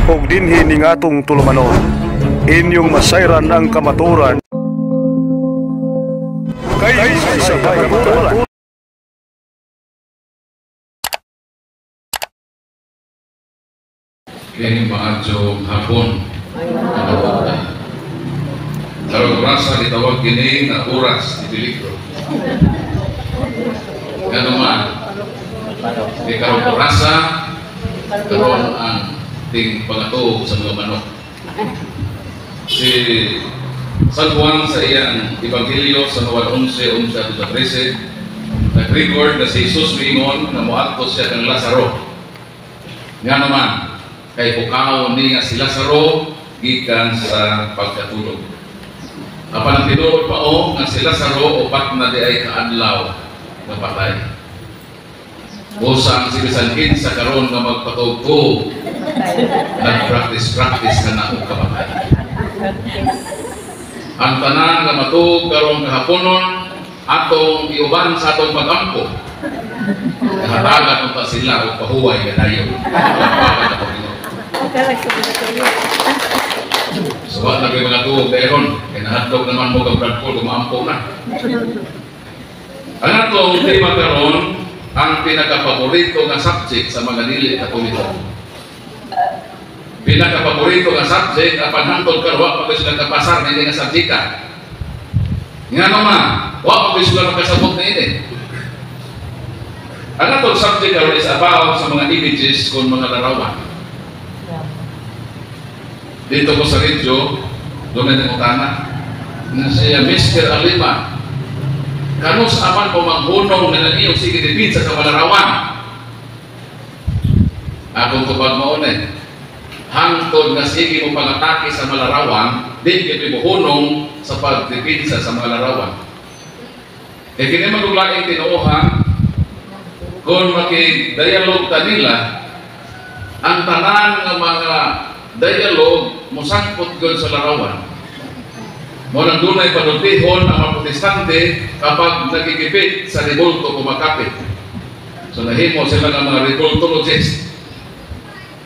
ug dinhi ning atong tulumanon. Inyong masayran ang kamaturan kay sa kamaturan. Kini maadyo hapon. Karong rasa ditawag kini na oras di peligro. Kano man, di karong rasa karon ang ting pangato sa mga manok. Si San Juan sa iyang Ebanghelyo sa Juan 11:11-13 nag-record na si Jesus miingon na moadto siya kang Lazaro. Nga naman, kay pukaw ni nga si Lazaro gikan sa pagkatulog. Apan ang tinuod pa o nga si Lazaro upat na di ay kaadlaw nga patay. Usa ang sibisanhin sa karon nga magpatugtog nag-practice ka na og kapatay. Ang tanan nga matug karong kahaponon atong iuban sa atong pagampo. Kahatagan pa sila og pahuway kadayon. Suwa na kayo mga tuwag dahil kaya nahadlog naman mo kang Brad Paul kumaampo na. Ang atong tema karon ang pinakapaborito nga subject sa mga dili Katoliko. Pinakapaborito nga subject apan hangtod karon wa pa sila kapasar na nga subjekta. Nga naman, wa pa sila makasabot na ini. Ang atong subject karon is about sa mga images kung mga larawan. Dito ko sa radio, doon na utana na siya Mr. Alima. Kano sa aman po maghunong na naniyong sige dipinsa sa malarawan. Akong tupag maunay. Hangtod na sige mo pangatake sa malarawan, di kayo mohunong sa pagdipinsa sa mga larawan. E kini maguglaing tinuuhan, kung maki-dialogue ta nila, ang tanan ng mga dialogue musangkot gud sa larawan. Mo nang dunay panultihon ang mga protestante kapag nagigipit sa rebulto kumakapit. So nahimo sila ng mga rebultologists.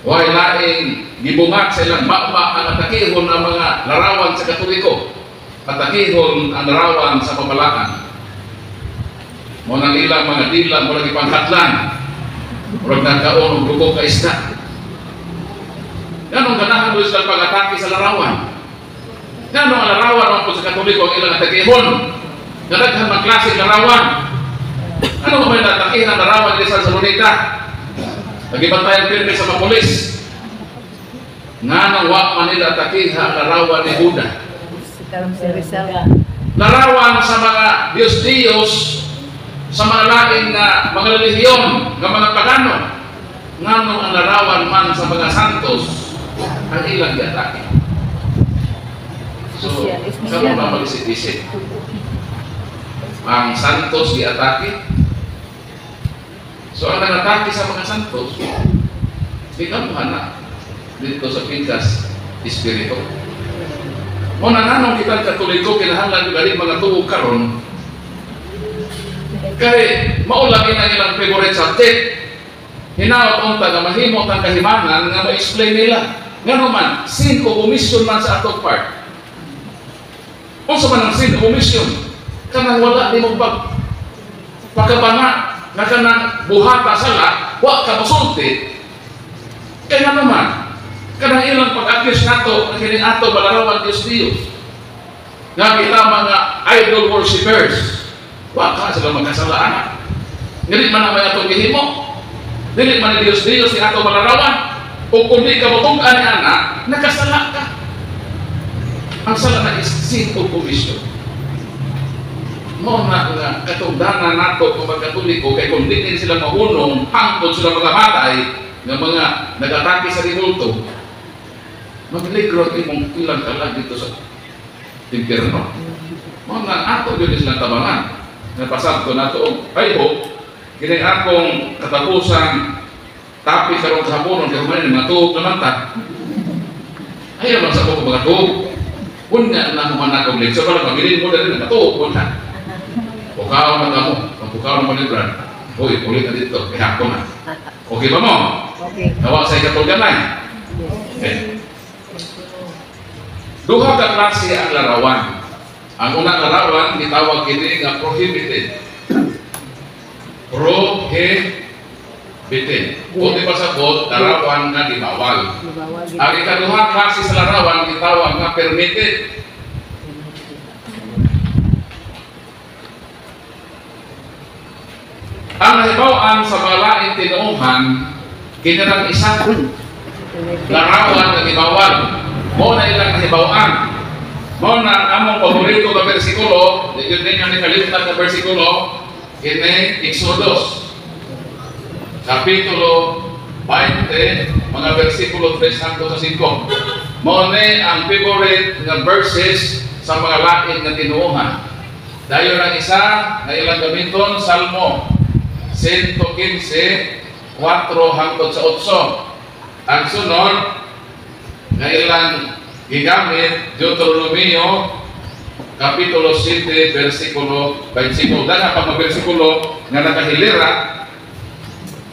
Way laing gibungat silang mama ang atakihon ang mga larawan sa Katoliko. Atakihon ang larawan sa pamalaan. Mo nang ilang mga dila mo lagi panghatlan. Murag nagkaon og dugo ka isda. Ganong ganahan doon sila pag-atake sa larawan. Ganong ang larawan po sa Katoliko ang ilang atakihon. Nadaghan ng klaseng larawan. Ano ba yung natakihin ang larawan ni San Salonita? Nagibantayan pirmi sa mga polis. Nga nang wak manila atakiha ang larawan ni Buddha. Larawan sa mga Diyos-Diyos, sa mga laing na mga relihiyon, ng mga pagano. Nga nang ang larawan man sa mga santos, ang ilang di-atake. So, kamo na mag-isip-isip. Ang santos di-atake. So, ang nag-atake sa mga santos, di ka muhana dito sa Pinkas Espiritu. O nananong kita Katoliko, kinahanglan yung mga tuog karon. Kaya, maulagin ang ilang favorite subject. Hinaot ang taga mahimot ang kahimangan nga ma-explain nila. Nga naman, sin o omission man sa atong part. Kung sa man ang sin o omission, kanang wala di mo pagkabanga na kanang buhata sala, wa ka masulti. Kaya naman, kanang ilang pag-accuse nato na kining ato balarawan Diyos-Diyos. Nga kita mga idol worshippers, wa ka sila magkasalaan. Ngilit man naman atong gihimo. Dili man Diyos-Diyos ni ato malarawan. O kung di ka matugan ni anak, nakasala ka. Ang sala na is sin o komisyon. Mo na nga katugdanan nato kung magkatuliko kay kung di sila mahunong, hangtod sila mga batay ng mga nag-atake sa rebulto, magligro imong ilang kalag dito sa impyerno. Mo na ato yun silang tabangan. Napasad ko na ito, ay ho, kini akong katapusan tapi karong kahaponon kay humanin mga tuog naman ta. Ayaw lang sa ko mga tuog. Unya na human akong leksyon para pagilin mo dali mga tuog po na. Pukaw na kamo, pukaw na manibran. Uy, ulit na dito, kaya ako na. Okay ba mo? Okay. Nawa sa ikatulgan na. Okay. Duha ka klase ang larawan. Ang unang larawan gitawag kini nga prohibited. Prohibited. Kung di pasabot, larawan nga gibawal. Ang ikaduha klase sa larawan gitawag nga permitted. Ang nahibawan sa mga laing tinuuhan, kinirang isa larawan nga gibawal. Mo na ilang nahibawan. Mo na among paborito nga bersikulo, yun din ang nakalimutan na bersikulo, kini Exodus, Kapitulo 20, mga bersikulo 3 hangtod sa 5. Mo ni ang favorite nga verses sa mga laing nga tinuuhan. Dayon ang isa na ilang gamiton, Salmo 115, 4 hangtod sa 8. Ang sunod na ilang gigamit, Deuteronomio Kapitulo 7, versikulo 25. Dahil pag versikulo nga nakahilera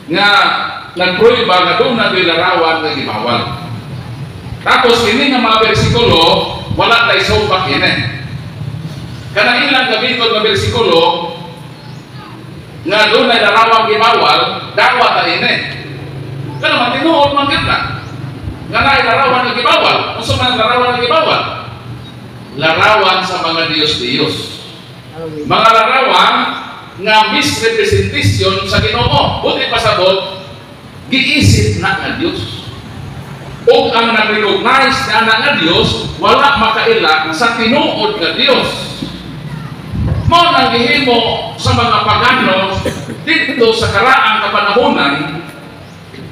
nga nagpruiba nga doon na larawan nga gibawal. Tapos kini nga mga versikulo wala tay sopak ini. Kanang ilang gamiton nga versikulo nga doon na larawan gibawal, dawa ta ini. Kana man tinuod man kita. Nga na larawan nga gibawal. Unsa man larawan nga gibawal? Larawan sa mga Diyos-Diyos. Mga larawan nga misrepresentasyon sa Ginoo. Buti pasabot, giisip na nga Diyos. O ang nag-recognize na nga Diyos, wala makaila sa tinuod nga Diyos. Mo nang gihimo sa mga pagano dito sa karaang kapanahonan,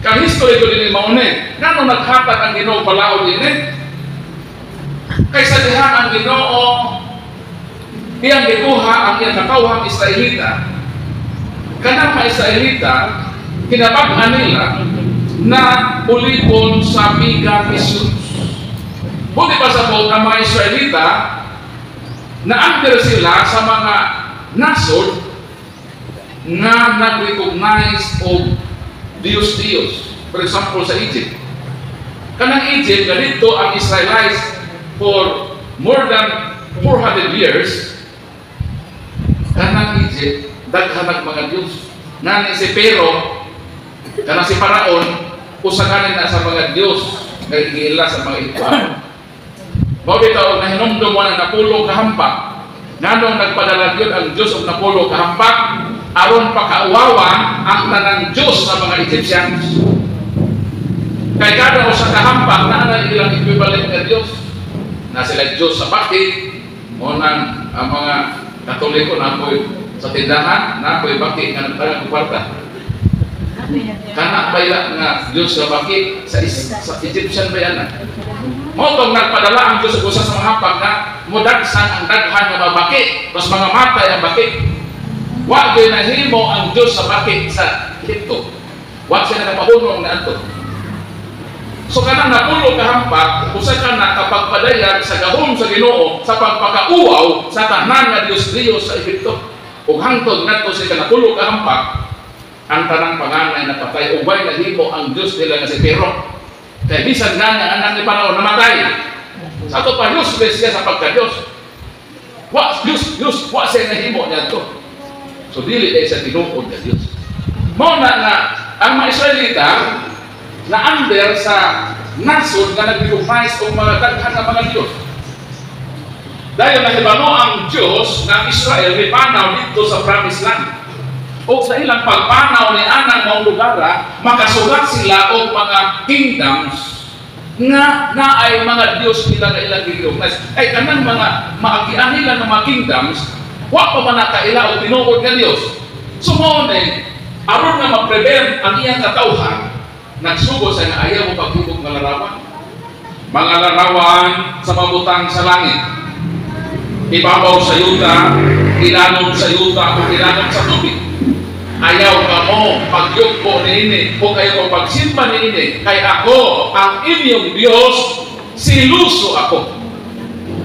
kang-history ko din maune, ngano naghatag ang Ginoo palaod din kaysa diha ang Ginoo iyang gikuha ang iyang katawhang Israelita. Kanang mga Israelita kinabag-an nila na ulipon sa biga Jesus. Buti pa sa ang mga Israelita na under sila sa mga nasod nga nag-recognize o Diyos-Diyos. For example, sa Egypt. Kanang Egypt, ganito ang Israelites for more than 400 years. Kanang Egypt, daghanag mga Diyos. Nani si Pero, kanang si Paraon, usaganin na sa mga Diyos, nagigila sa mga ito. Mao bitaw na hinumdum mo ng napulo kahampak. Nganong nagpadala yun ang Diyos ng napulo kahampak, aron pakauwawan ang tanang Diyos sa mga Egyptians. Kaya kada o sa kahampak na ang ilang equivalent na Diyos na sila Diyos sa bakit o ang mga Katoliko na ako'y sa tindahan na ako'y bakit nga nagtangang kuwarta. Kana bayla nga Diyos sa bakit sa Egyptian bayanan. Motong nagpadala ang Diyos sa mga hampak na mudagsan ang daghan ng mga bakit, mas mga matay ang bakit. Wag din nahimo ang Diyos sa bakit sa Egypto. Wag siya nakapahunong na ato. So kanang napulo kahampak, usa ka na kapagpadayag sa gahom sa Ginoo sa pagpakauaw sa tanan nga Diyos-Diyos sa Egypto. Ug hangtod ngadto sa napulo kahampak, ang tanang panganay napatay ubay nahimo ang Diyos nila nga si Pero. Kaya bisan nga nga anak ni Paraon namatay. Sa ito pa useless siya sa pagka-Diyos. Wa siya nahimo niya ito. So dili ay sa tinuod na Diyos. Muna nga ang mga Israelita na under sa nasod na nag-recognize o mga daghan na mga Diyos. Dahil nahibano ang Diyos ng Israel may panaw dito sa Promised Land. O sa ilang pagpanaw ni anang mga lugar, makasugat sila o mga kingdoms nga ay mga Diyos nila na ilang recognize. Ay kanang mga maagian nila ng mga kingdoms, wa pa man nakaila o tinuod nga Diyos. Sumone, aron nga mag-prevent ang iyang katawhan, nagsugo sa nga ayaw mo paghubog ng larawan. Mga larawan sa mabutang sa langit. Ibabaw sa yuta, ilanom sa yuta, o ilanom sa tubig. Ayaw ka mo pagyugpo niini, o kayo pagsimba niini, kay ako, ang inyong Diyos, siluso ako.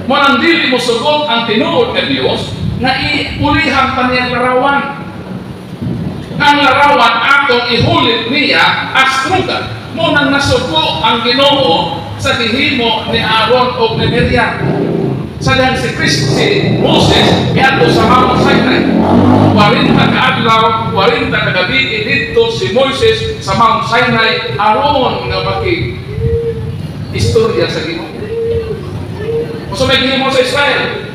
Manang dili mo sugot ang tinuod ng Diyos, na iulihan pa niyang larawan. Ang larawan atong ihulit niya as truga. mo nang nasuko ang Ginoo sa gihimo ni Aaron o ni Miriam. Sa dahil si Moses iadto sa Mount Sinai. 40 ka adlaw, 40 ka gabi dito si Moses sa Mount Sinai aron nga maki istorya sa Ginoo. Usa may gihimo sa Israel.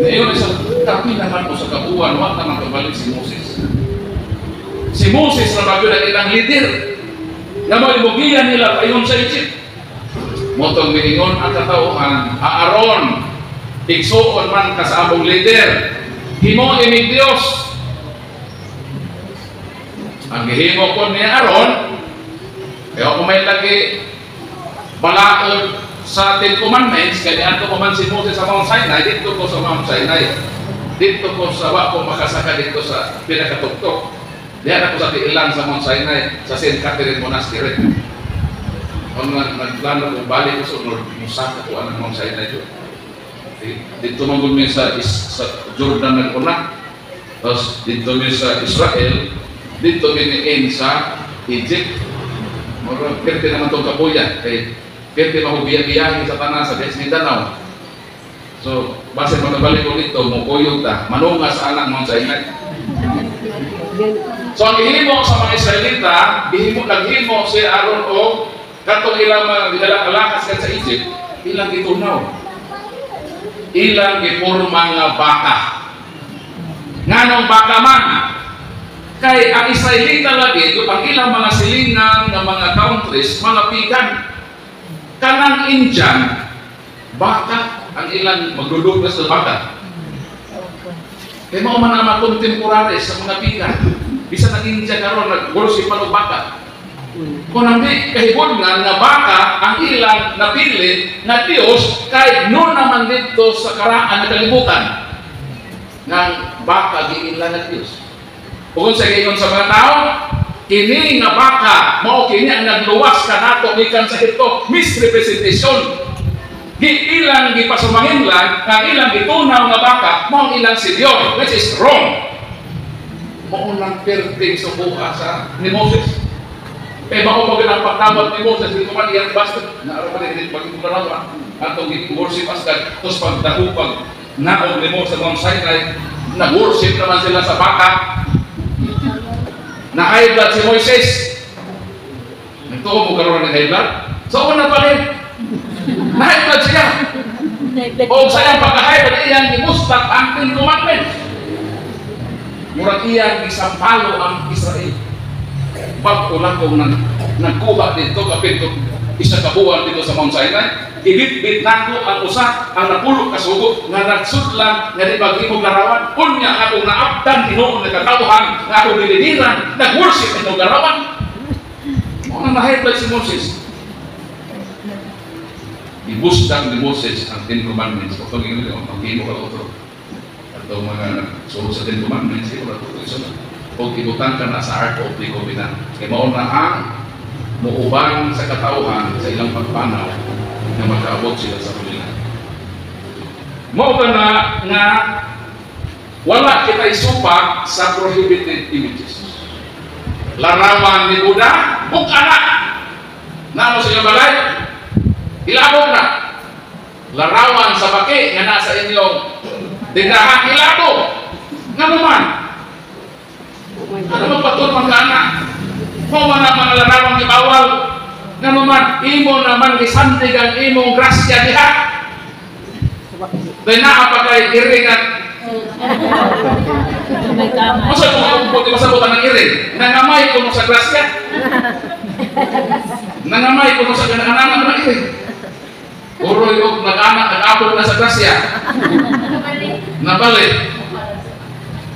Ngayon sa tapi naman ko sa kabuan, wag naman kabalik si Moses. Si Moses na bago na ilang leader na malibugian nila ayon sa Egypt. Motong miningon ang katauhan, Aaron, igsuon man ka sa among leader, himo imig Dios. Ang gihimo ko ni Aaron, kaya kung may lagi balaod sa Ten Commandments, kaya ato ko man si Moses sa Mount Sinai, dito ko sa Mount Sinai, dito ko sa wako makasaka dito sa pinakatuktok. Diyan ako sa tiilan sa Mount Sinai, sa St. Catherine Monastery. Kung nagplano kung balik ko sunod, musaka ko ang Mount Sinai doon. Dito magulmin sa Jordan ng una, tapos dito min sa Israel, dito min sa Egypt. Pwede naman itong kapuyan, kaya pwede mahubiya-biyahin sa tanan sa Mindanao. So, base mo nabalik ko dito, mukuyog ta, manunga sa anak Mount Sinai. So, ang ihimo sa mga Israelita, naghimo si Aaron o katong ilang alakas ka sa Egypt, ilang itunaw. Ilang ipurma nga baka. Nganong baka man? Kay ang Israelita lagi, ang ilang mga silingan ng mga countries, mga pigan. Kanang Indian, baka ang ilang maglulugas ng baka. Kaya mo man ang mga contemporaries sa mga pigan. Bisa ng India karon nag-worship pa ng baka. Kung hindi kahibod nga baka ang ilang napili na Diyos kahit noon naman dito sa karaan na kalibutan ng baka giinlan na Diyos. Kung sa gayon sa mga tao, kini nga baka mao kini ang nagluwas kanato gikan sa hito misrepresentation. Ilang gipasumangin lang nga ilang gitunaw nga baka mao ilang si Dios, which is wrong. Mao nang perting subuha sa ni Moses. Kaya bako pag ang pagtawag ni Moses, hindi ko man iyang basta na araw pa rin pag-imulawa atong worship as God. Tapos pagdahupag naog ni Moses sa Mount Sinai, nag-worship naman sila sa baka. Na-high blood si Moises. Nagtuo mo karoon ng high blood? So, una pa rin. Na-high blood siya. O sayang pagka-high blood, iyang gimustak ang Ten Commandments. Murag iyang isampalo ang Israel. Bago lang kung nagkuha dito, kapit ko isa kabuhan dito sa Mount Sinai, ibit-bit nako ang usa, ang napulok kasugo, nga nagsudlan, nga di paghimog larawan, kunya akong naabdan, hinoon na kakauhan, nga akong niliniran, nag-worship ng larawan. Mga na-highlight si Moses. Ibusdan ni Moses ang Ten Commandments. Kung pag-ingin ang paghimo ka ito. At mga nagsuot sa Ten Commandments, ito na ito. Kung ibutan ka na sa Ark of the Covenant, kaya mauna ang muubang sa katauhan sa ilang pagpanaw na magkaabot sila sa kanila. Mao na nga wala kita isupak sa prohibited images. Larawan ni Buddha, bukana! Namo sa inyong balay, ilabog na. Larawan sa baki nga nasa inyong tindahan, ilabog. Nga naman, ano magpatulman ka na? Kung mga larawang ibawal, nga naman, imo naman isandig ang imong grasya diha. Dahil naapagay iring at masa kung masabutan ng iring, nangamay ko sa grasya. Nangamay ko sa kanangan ng iring. Puro yung nag-anak, nag-apog na sa grasya. Nabalik.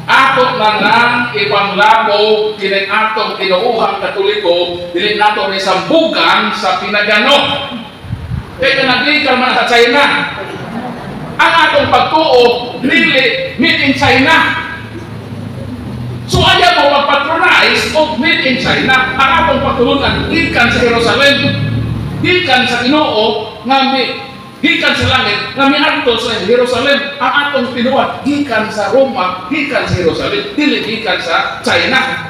Ato na nang ipanglabo kinang atong tinuuhang Katoliko, dili nato ni sambugan sa pinagano. Kaya naglikan man sa China. Ang atong pagtuo, dili made in China. So ayaw mo magpatronize o made in China. Ang atong pagtulungan, gikan sa Jerusalem, gikan sa Ginoo, nga gikan sa langit, nga miadto sa Jerusalem, ang atong tinuod gikan sa Roma, gikan sa Jerusalem, dili gikan sa China.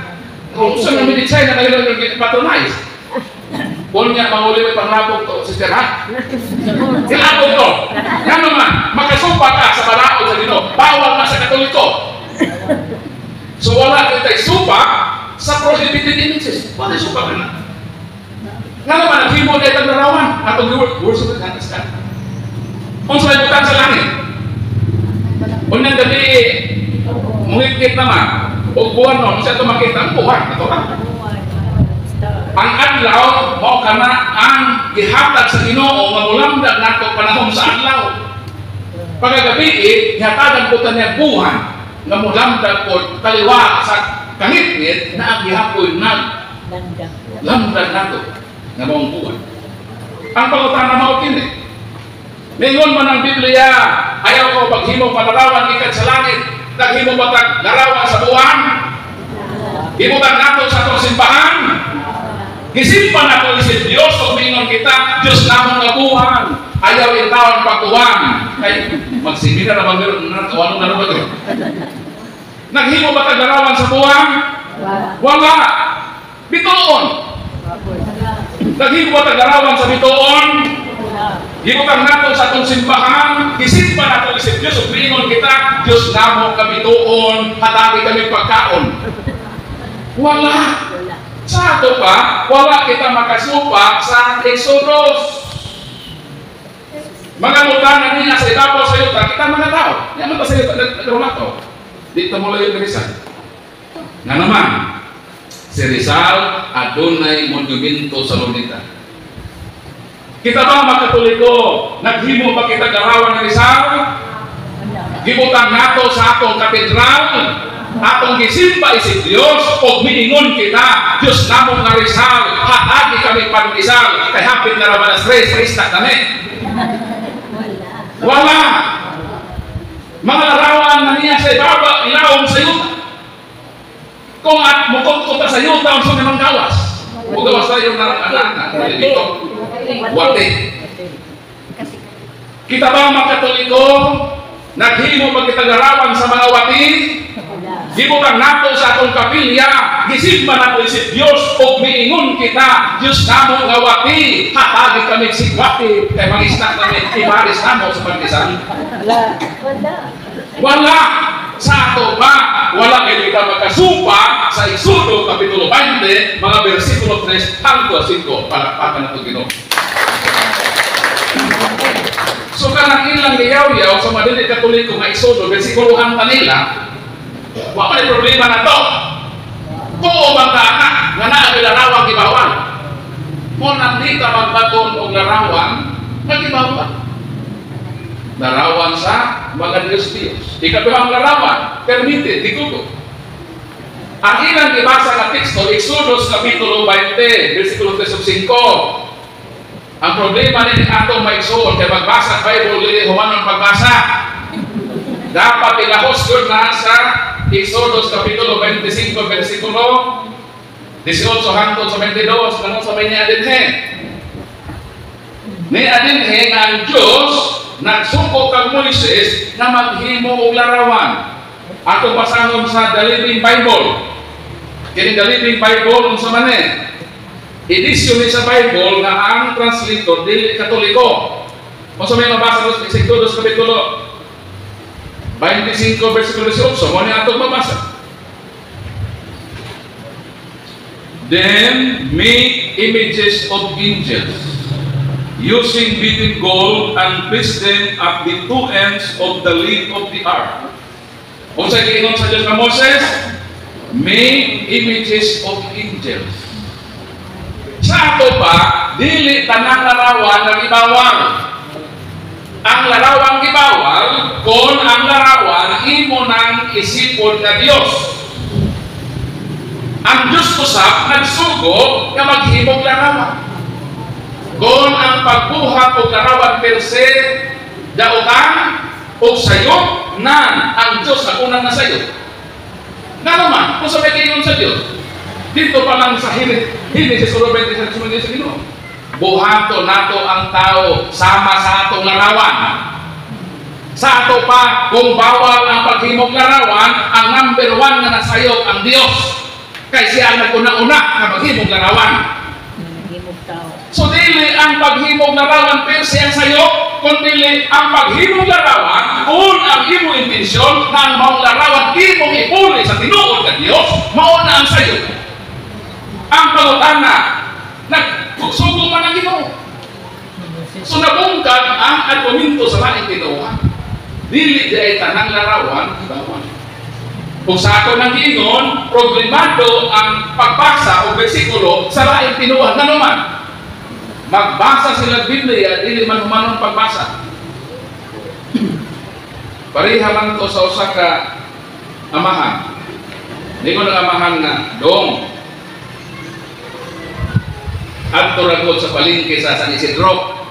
Kung sa namin ni China na patronize. Kung niya mahuli may panglabog to, sister ha? Ilabog to. Nga naman, makasumpa ka sa balaod sa Ginoo. Bawal na sa Katoliko. So wala kita'y supa sa prohibited images. Wala supa ka na. Nga naman, naghimo na itang larawan. Atong worship at hatas ka. Kung sa ibutan sa langit. Unang gabi, mungikit naman. O buwan nun, siya ito makita ang buwan. Ito ka. Ang adlaw, mao kana ang gihatag sa Ginoo nga mulamdag nato panahon sa adlaw. Pagagabi, ihatagan ko niya buwan nga mulamdag ko kaliwa sa kangit-ngit na ang gihapoy na lamdag nato nga maong buwan. Ang pangutana mao kini. Ningon man ang Biblia, ayaw ko paghimo panarawan ikat sa langit, naghimo batag larawan sa buwan. Ibutan nato sa atong simbahan. Gisimpan ako isip Diyos, kung mingon kita, Diyos namang nabuhan. Ayaw yung taon pagkuhan. Ay, magsimina na meron na ano na ba ito? Naghimo ba taglarawan sa buwan? Wala. Bitoon. Naghimo ba taglarawan sa bitoon? Gibutan nato sa atong simbahan. Gisimpan ako isip Diyos, kung mingon kita, Diyos namang kabitoon, hatagi kami pagkaon. Wala. Sa ato pa, wala kita makasupa sa Exodus. Mga mutanan niya sa ibabaw sa yuta, kita mga tao. Yan man ta sa yuta, nagrumato. Dito mo lang yung Rizal. Nga naman, si Rizal, adunay monumento sa Lunita. Kita ba mga Katoliko, naghimo ba kita garawan ng Rizal? Gibutan nato sa atong katedral, atong gisimba isip Dios og miingon kita Dios namong nga Rizal hatagi kami pag-Rizal kay hapit na raman as tres na kami wala mga larawan na niya sa ibaba ilawom sa yuta kung at mukot ko ta sa yuta ang sumimang gawas o gawas tayo na anak dito wate kita ba mga Katoliko naghimo ba kita larawan sa mga wati? Gibutan nato sa atong kapilya, gisigma nato isip Dios og miingon kita, Dios namo nga wati, hatagi kami sigwati, kay mangisnak kami ibaris namo sa pagkisan. Wala. Sa ato ba, wala kay kita magkasupa sa Exodo kapitulo 20, mga bersikulo 3 hanggang 5, palakpakan nato Ginoo. So kanang ilang liyaw-yaw sa madili Katoliko nga Exodo, bersikulohan pa nila, wala may problema na to. Kung bang ka nga na larawang gibawal. Kung nandita magbaton o larawan, magibawal. Larawan sa mga Diyos-Diyos. Ikaduhang larawan, permitted, dikuto. Ang ilang ibasa na teksto, Exodus Kapitulo 20, versikulo 3-5. Ang problema ni atong maigsoon, kaya magbasa Bible, lili humanong pagbasa. Dapat ilahos yun na sa Exodus Kapitulo 25, versikulo 18 hangtod sa 22, kanong sabay ni Adinhe. Ni Adinhe nga ang Diyos nagsungko kang Moises na maghimo og larawan. Ato basahon sa The Living Bible. Kini The Living Bible unsa man edisyon ni sa Bible nga ang translator dili Katoliko. Unsa may mabasa sa Exodus Kapitulo 25 versikulo 18, mo ni atong mabasa. Then make images of angels using beaten gold and place them at the two ends of the lid of the ark. Kung sa giingon sa Diyos na Moses, make images of angels. Sa ato pa, dili tanang larawan ng ibawal. Ang larawang gibawal kung ang larawan imo nang isipon na Dios. Ang Diyos usap nagsugo nga maghimog larawan. Kung ang pagbuhat o larawan per se dautan o sayop nan ang Diyos na unang nasayop. Nga naman, kung sa may kayon sa Diyos, dito pa lang sa hini sa Suro 20 sa Ginoo. Buhato nato ang tao sama sa atong larawan. Sa ato pa, kung bawal ang paghimog larawan, ang number 1 na nasayop ang Dios. Kay siya ang naguna-una na maghimog larawan. So dili ang paghimog larawan pero siya sayo, kundi ang paghimog larawan kung ang imong intensyon na ang maong larawan imong ipuli sa tinuod ka Dios, mao na ang sayo. Ang pangutana, nagsugo man ang Ginoo. So nabungkag ang argumento sa laing tinuod. Dili di ay tanang larawan, ibawan. Kung sa ako nang giingon, problemado ang pagbasa o bersikulo sa laing tinuod na naman. Magbasa sila Biblia, dili man humanon pagbasa. Pareha man to sa usa ka amahan. Ningon ang amahan nga, dong, adto ragod sa palengke sa San Isidro.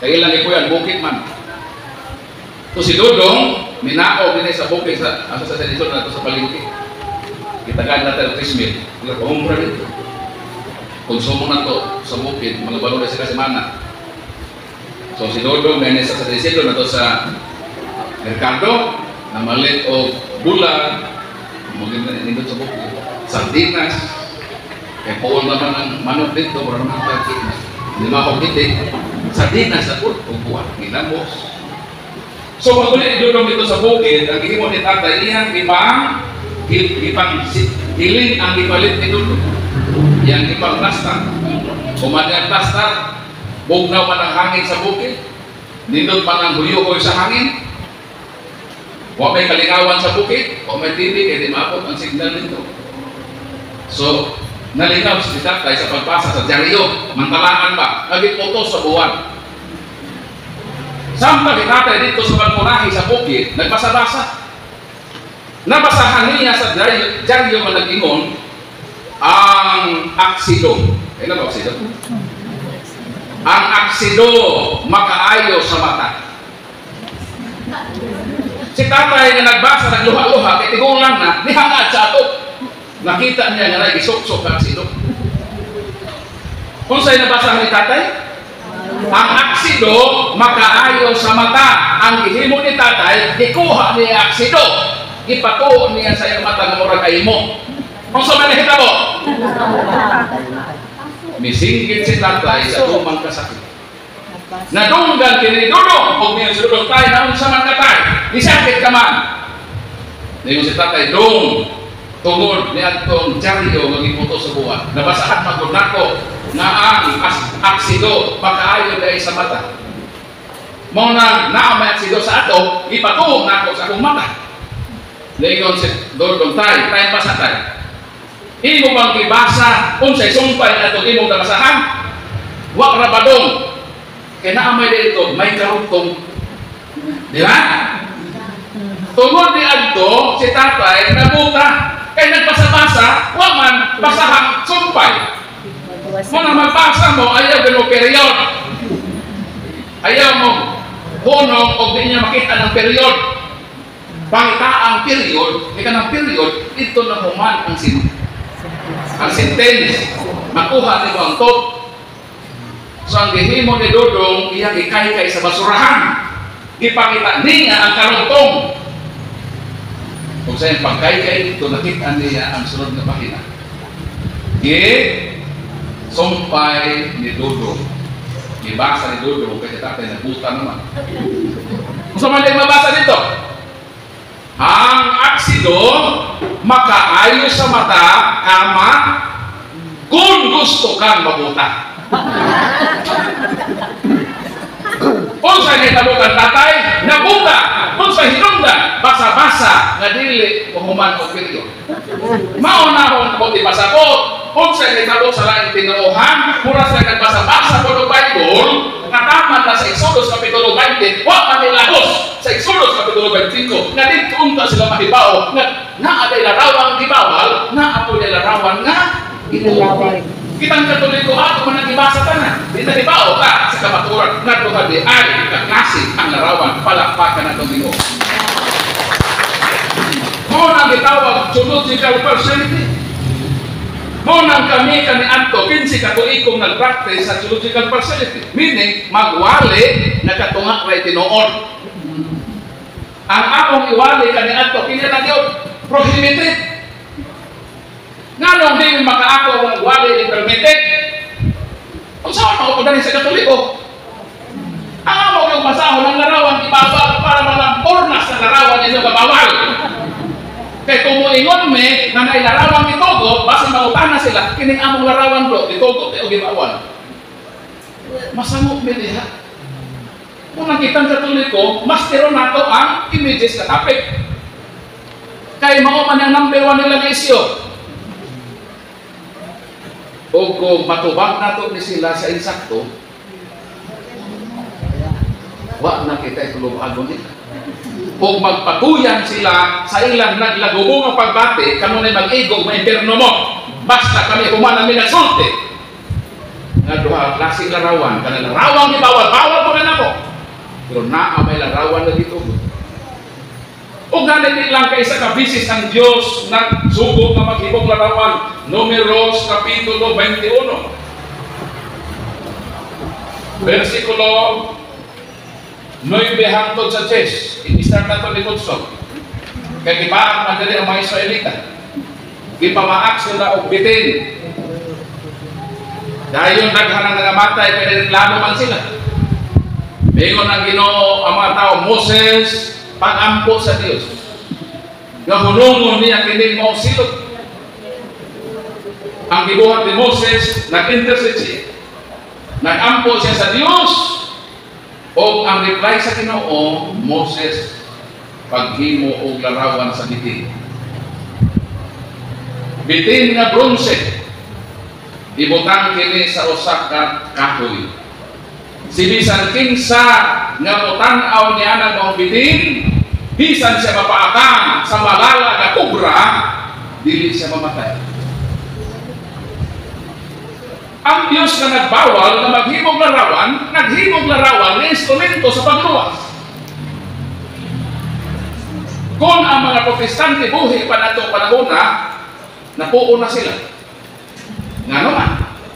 Kaya ilang ipuyan, bukit man. To si Dodong, minao din sa bukid sa San Isidro na to sa palengke. Kitagaan na tayo 3,000. Kaya pahumpra dito. Konsumo na to sa bukid, mga balon na sila semana. So si Dodong, may sa San Isidro na to sa merkado, na malit o bulan, mungkin na nindot sa bukid. Sardinas, kaya pool naman ang manok dito, para naman ang sardinas. Hindi makakititig, sardinas sa pool, upuan, ginamos. So magulit Dodong dito sa bukid, ang ihimo ni tatay, iyang ipang hiling ang ipalit ni Dodong. Yang ipang plastar. Kumanda ang plastar, bugnaw man ang hangin sa bukid, nindot man ang huyo-huyo sa hangin, huwag may kalingawan sa bukid, huwag may TV, kaya di maabot ang signal nito. So, nalingaw si tatay sa pagbasa sa dyaryo, mantalangan ba, naging-utos sa buwan. Sampai tatay dito sa pagmurahi sa bukid, nagbasa-basa. Nabasahan niya sa dyaryo man nag-ingon, ang aksido. Ano ba aksido? Ang aksido makaayo sa mata. Si tatay na nagbasa, nagluha-luha, kaya tigulang na, nihangad sa ato. Nakita niya nga nag-isok-sok ang aksido. Kung sa'yo nabasahan ni tatay? Ang aksido makaayo sa mata. Ang ihimo ni tatay, ikuha niya ang aksido. Ipatuon niya sa iyong mata ng murag kayo mo. Kung sa manahita mo, misingkit si tatay sa tumang kasakit. Nadunggan kini Dodong, kung niya si Dodong tayo, naon sa man katay, isakit ka man. Ngayon si tatay, dong, tungod ni atong dyaryo mag-iputo sa buwan. Nabasahan magod nako na ang aksido makaayo dahil sa mata. Mao na may aksido sa ato, ipatuong nako sa akong mata. Ngayon si Dodong tayo basa tayo. Imo bang ibasa unsay sumpay ato imong nabasahan? Wa ra badong. Kaya naamay dito may karugtong. Di ba? Tungod ni adto si tatay nabuta kay nagbasa-basa, wa man basahang sumpay. Mo na magbasa mo ayaw mo period. Ayaw mo hunong og di niya makita ng period. Pangita ang period, ika ng period, ito na human ang sentence, makuha ni ang tot. So ang gihimo ni Dodong, iyang ikay-kay sa basurahan, ipakita niya ang karugtong. Kung sa'yo pagkay-kay, ito nakita niya ang sunod na pahina. Sumpay ni Dodong. Ibasa ni Dodong, kasi tatay nabuta naman. Kung saan man mabasa dito, ang aksido makaayo sa mata, kama, kung gusto kang mabuta. Kung sa nitabutan tatay, nabuta. Kung sa hinungdan, basa-basa, nga dili human o period. Maunahon ko ibasa ko, kung sa nitabot sa laing tinuuhan, mura sa nagbasa-basa ko ng Bible, kataman na sa Exodus Kapitulo 20, wag manilahos sa Exodus Kapitulo 25, nga dito unta sila mahibaw, nga naaday larawang gibawal, naapoy larawan nga ginalawan. Kitang katuloy ko ako man nagibasa ka na. Di nahibaw ka sa kamaturan, nga ito ka di ay kaklasik ang larawan, palakpakan na itong Ginoo. Mo nang gitawag zoological personality. Mo nang kami Anto, 15 katuig kong nag-practice sa zoological personality. Meaning, magwali na katunga ray tinuod. Ang akong iwali Anto, kinilang yun, prohibited. Nga nung di makaako ang wali ni permitted, o Kung saan ako pagdating sa Katoliko, ang amo yung masahol ng larawan, ibaba para malampornas na larawan ninyo kabawal. Kaya kung muingon me, na nailarawan itogo, basta mautana sila, kining among larawan bro, itogo, o gibawal. Masamok me diha. Kung nakita ang Katoliko, mas tiro nato ang images na topic. Kaya mauman ang number 1 nila na isyo. O kung matubag nato ni sila sa insakto, wa na kita itulog-agon nila. Kung magpatuyan sila sa ilang naglagubong ang pagbati, kamo na mag-igog, ma-interno mo. Basta kami humana mi nagsulti. Nga duha klaseng larawan, kanang larawan ni bawal ko na nako. Pero naa may larawan na dito. O ganit lang kay sa kabisis ang Dios nagsugod nga maghibog larawan. Números kapitulo 21. Versikulo 9 hangtod sa 10. I-start na ito ni Kutso. Kaya ibaang madali ang mga Israelita. Ipamaak sila o bitin. Dahil yung naghanang nangamatay, kaya reklamo man sila. Bingon ang Ginoo ang mga tao, Moses, pag-ampo sa Diyos. Nahulungon niya kining mga silot. Ang gibuhat ni Moses, nag-intercede siya. Nag-ampo siya sa Diyos. O ang reply sa Ginoo, Moses, paghimo o larawan sa bitin. Bitin nga bronze, ibutang kini sa usak ka kahoy. Si bisan kinsa nga mutanaw niya ng mga bitin, bisan siya mapaatang sa malala nga kubra, dili siya mamatay. Ang Diyos na nagbawal na maghimog larawan na instrumento sa pagluwas. Kung ang mga protestante buhi pa na itong panahon napuo na sila. Nga naman,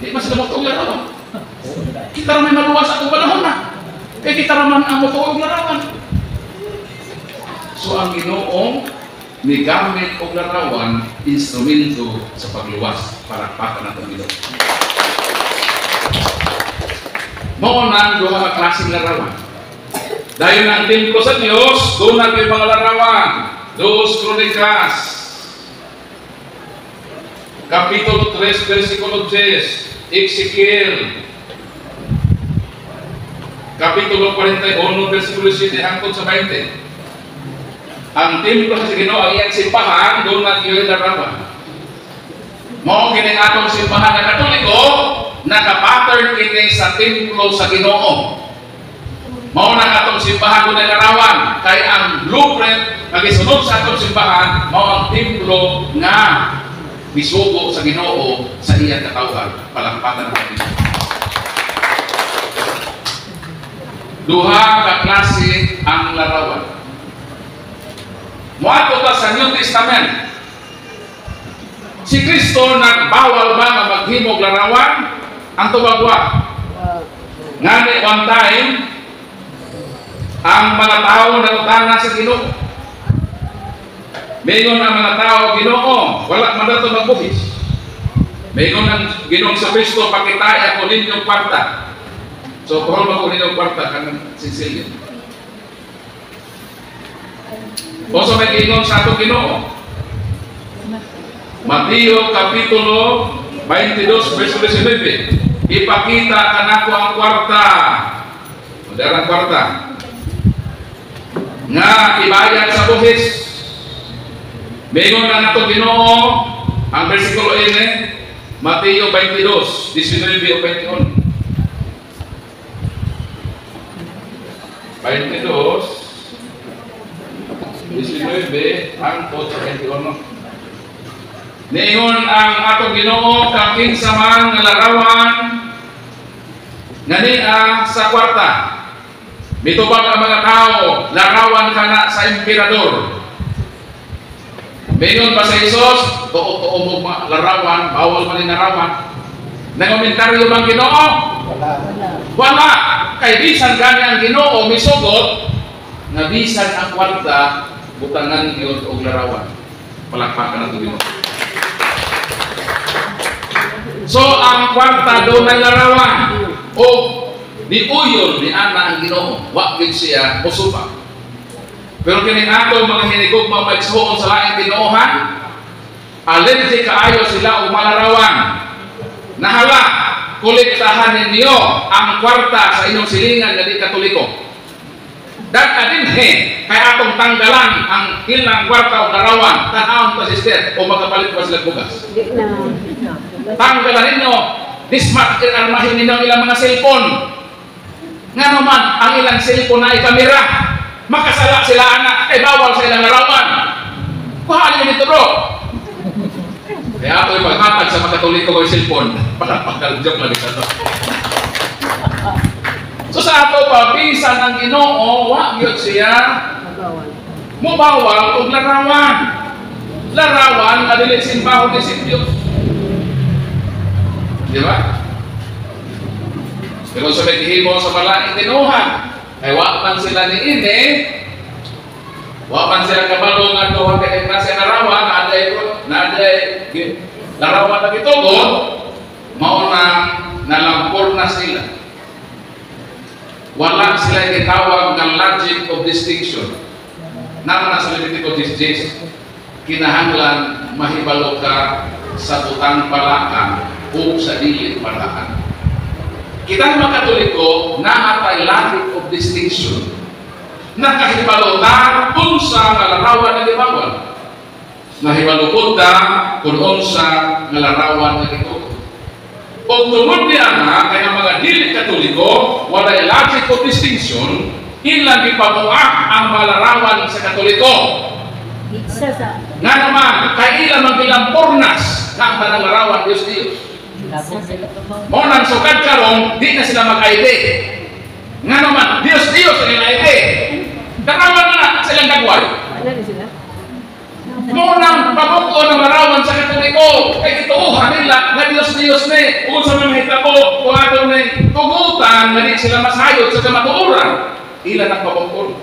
di ba sila matuog larawan? Kita naman maluwas akong panahon na. Kaya kita naman ang matuog larawan. So ang Ginoong ni gamit og larawan, instrumento sa pagluwas para pakana ng Ginoo. Mao nang duha ka klaseng larawan. Dahil ang templo sa Dios, doon na may mga larawan. 2 Kronikas Kapitulo 3, versikulo 10, Ezekiel Kapitulo 41, versikulo 7 hangtod sa 20. Ang templo sa Ginoo ang iyang simbahan, doon na yung larawan. Mao kining atong simbahan na Katoliko, naka-pattern kini sa templo sa Ginoo. Mao na atong simbahan doon na larawan, kay ang blueprint nagisunod sa atong simbahan, mao ang templo nga bisugo sa Ginoo sa iyang katawhan. Palakpakan natin. Duha ka klase ang larawan. Muadto ta sa New Testament. Si Kristo nagbawal ba nga maghimog larawan? Ang tubagwa. Ngani one time ang mga tao nangutana sa Ginoo. Mayroon ang mga tao, Ginoo, wala man dato magbuhis. Mayroon ang Ginoong sa Kristo, pakitaya ako ninyong kwarta. So, kung ako ninyong kwarta, kanang Sicilian. O so may Ginoo sa atong Ginoo. Mateo Kapitulo 22, verso 19. Ipakita kanako ang kwarta. Ang kwarta. Nga ibayad sa buhis. Mayroon na nato Ginoo ang versikulo 1, Mateo 22, 19 o 21. 22, 19 hangtod sa 21. Niingon ang atong Ginoo kang kinsa man nga larawan ngania sa kwarta. Mitubag ang mga tao, larawan kana sa emperador. Mayroon pa sa Isos, tuo-tuo mo larawan, bawal man ni larawan. Nangomentaryo bang Ginoo? Wala. Kay bisan gani ang Ginoo misugot, nga bisan ang kwarta, butangan yun og larawan. Palakpakan nato Ginoo. So ang kwarta doon ay larawan. o ni uyon ni ana ang Ginoo, wa gid siya musuba. Pero kini ato mga hinigugma magsuon sa laing Ginoohan, allergic kaayo sila o malarawan. Nahala, kolektahan ninyo ang kwarta sa inyong silingan nga di Katoliko. Adinhe, kaya atong tanggalan ang ilang kwarta o larawan, tanawon pa sister, o magkapalit pa sila bugas. Tanggalan ninyo, dismat armahin ninyo ang ilang mga cellphone. Nga naman, ang ilang cellphone na ikamera, makasala sila anak, ay bawal sa ilang larawan. Kuhaan nyo nito bro. Kaya ako yung paghatag sa mga Katoliko ko yung cellphone. Pagkaljok lang ito. So sa ato pa, bisan ang Ginoo, wa gyud siya mubawal og larawan. Larawan nga dili simbaho ni Dios. Di ba? Pero sa himo sa malaing Ginoohan, ay wa man sila ni ini, wa man sila kabalo nga duha ka klase larawan, naday larawan na gitugon, mao na nalampor na sila. Wala sila gitawag ng logic of distinction. Naman sa Leviticus 16, kinahanglan mahibalo ka sa butang palakan o sa dili palakan. Kita mga Katoliko naatay logic of distinction. Nakahibalo ta kung sa larawan na gibawal. Nahibalo po ta kung sa larawan na gitugon. Kung tungod niya na, kaya mga dili Katoliko, wala logic of distinction, ilang ipamuak ang malarawan sa Katoliko. Nga naman, kaya ilang magbilang pornas ng tanang larawan Diyos. Monang sukad karong, di na sila mag-ID. Nga naman, Diyos ang ID. Karawan na silang gagway. Munang pabuko ng larawan sa Katoliko ay ituuhan nila na Diyos ni kung sa mga hitabo kung ato ni tugutan na di sila masayod sa kamatuuran ilan ang pabuko.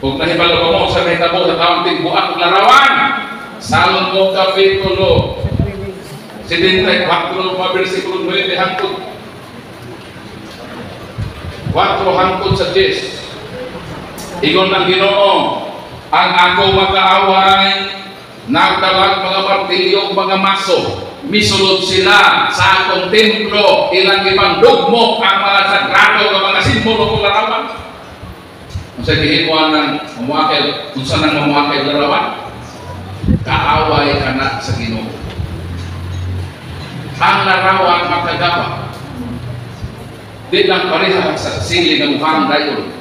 Kung nahibalo ko mo sa mga hitabo sa kaunting buak larawan Salmo Kapitulo 74 versikulo 9 hangtod 4 hangtod sa 10 igon ng Ginoo ang ako makaaway, nagdalag mga martilyo, mga maso, misulod sila sa akong templo, ilang ipandugmo ang mga sagrado ng mga simbolo kong larawan. Kung sa kihimuan ng mamuakil, kung saan ang mamuakil larawan, kaaway ka na sa Ginoo. Ang larawan makagawa, di lang pareha sa sili ng mukhang dayon.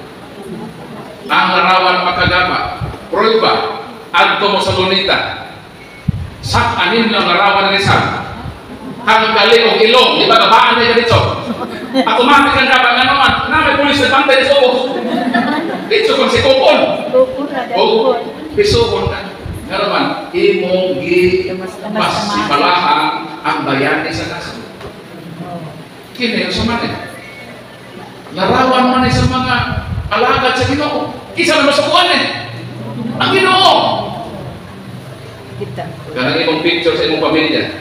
Ang larawan makagawa, prueba, adto mo sa lunita. Sak anin lang larawan ng isang. Kang gali o ilong, di ba gabaan na yung dito? Automatic ang dapat nga naman, na may pulis na bantay sa ubos. Dito kung si Kupon. O, pisukon ka. Nga naman, imong mas ipalahan ang bayani sa kaso. Kini yung sumanin. Larawan man sa mga alagad sa Ginoo. Isa na masukuan ang Ginoo. Kanang imong picture sa imong pamilya.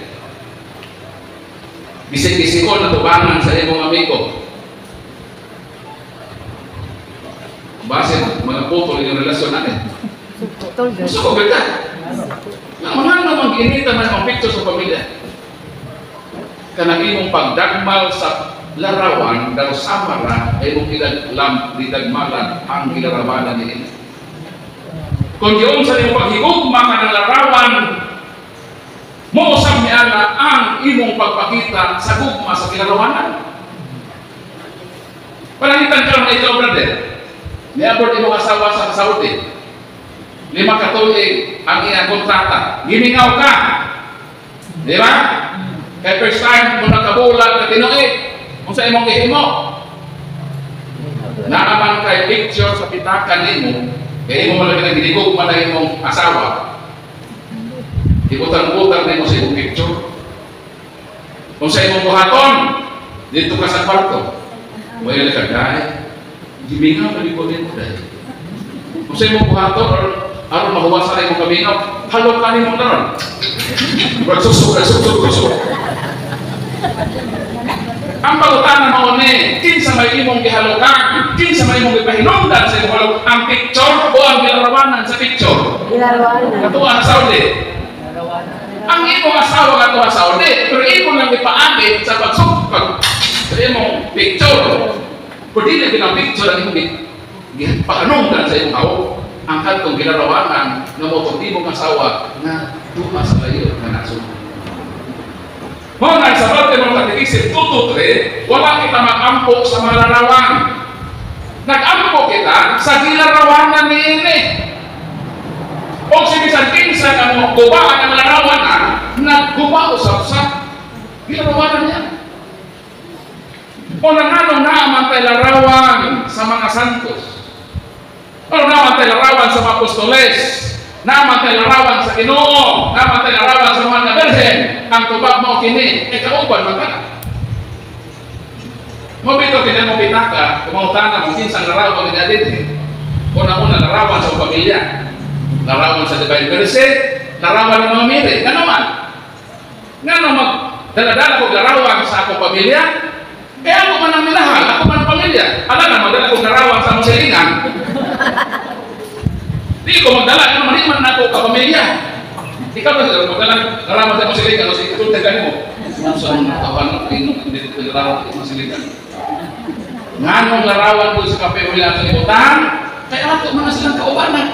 Bisik-bisikon na tubangan sa imong amigo. Base mga putol yung relasyon natin. Gusto ko beda. Mga namang ginita man ang picture sa pamilya. Kanang imong pagdagmal sa larawan daw samara ay mong didagmalan ang ilarawanan ni Ina. Kung yun sa imong paghigugma ka ng larawan, mausap niya na ang imong pagpakita sa gugma sa kilarawanan. Palangitan ka lang na ito, brother. Niabot imong asawa sa Saudi. 5 katuig ang iyang kontrata. Gimingaw ka. Di ba? Kaya first time mo nakabulag na tinuig. Kung sa imong ihimo. Naaman kay picture sa pitakan nimo. Kaya imo malaki na ginigog man na imong asawa. Ibutang-butang na imo sa imong picture. Kung sa imong buhaton, dito ka sa kwarto. Mayroon ka dahil. Gimingaw na likod nito dahil. Kung sa imong buhaton, aron mahuwasan na imong kamingaw, halong ka nimo na ron. Susuk. Ang pangutana mao ni, kinsa may imong gihalukan, kinsa may imong gipahinungdan sa imong haluk, ang picture o ang gilarawanan sa picture. Gilarawanan. Katuwa sa Saudi. Ang imong asawa katuwa sa Saudi, pero imong lang ipaagit sa pagsukpag sa imong picture. Kung dili bilang picture ang imong gipahinungdan sa imong hawak, ang kantong gilarawanan na mo kung imong asawa na duha sa layo na nasukpag. Mga sa parte mga katikisip, tututre, wala kita mag-ampo sa mga larawan. Nag-ampo kita sa gilarawanan ni ini. O sinisan kinsa ka mo gubaan ang larawanan, nagguba usap-usap. Gilarawanan niya. O nanganong naamantay larawan sa mga santos. O naamantay larawan sa mga apostoles. Naman tayo larawan sa Ginoo, naman tayo larawan sa mga Birhen, ang tubag mo kini, kauban man ka. Mabito kini mo pitaka, kumautan mo kinsang larawan ni Adit. Una-una larawan sa pamilya, larawan sa Divine Mercy, larawan ng mga mire, ganoon. Ngano magdala-dala ko larawan sa akong pamilya, ako man ang minahal, ako man ang pamilya. Alam na, magdala ko larawan sa among silingan. Di ko magdala, ano man na ako kapamilya. Ikaw na magdala, naraman sa masilikan, kasi ito tagan mo. Sa mga kawan, hindi ko larawan sa masilikan. Nganong larawan ko sa kape ulang sa libutan, kaya ako mga silang kaubanan.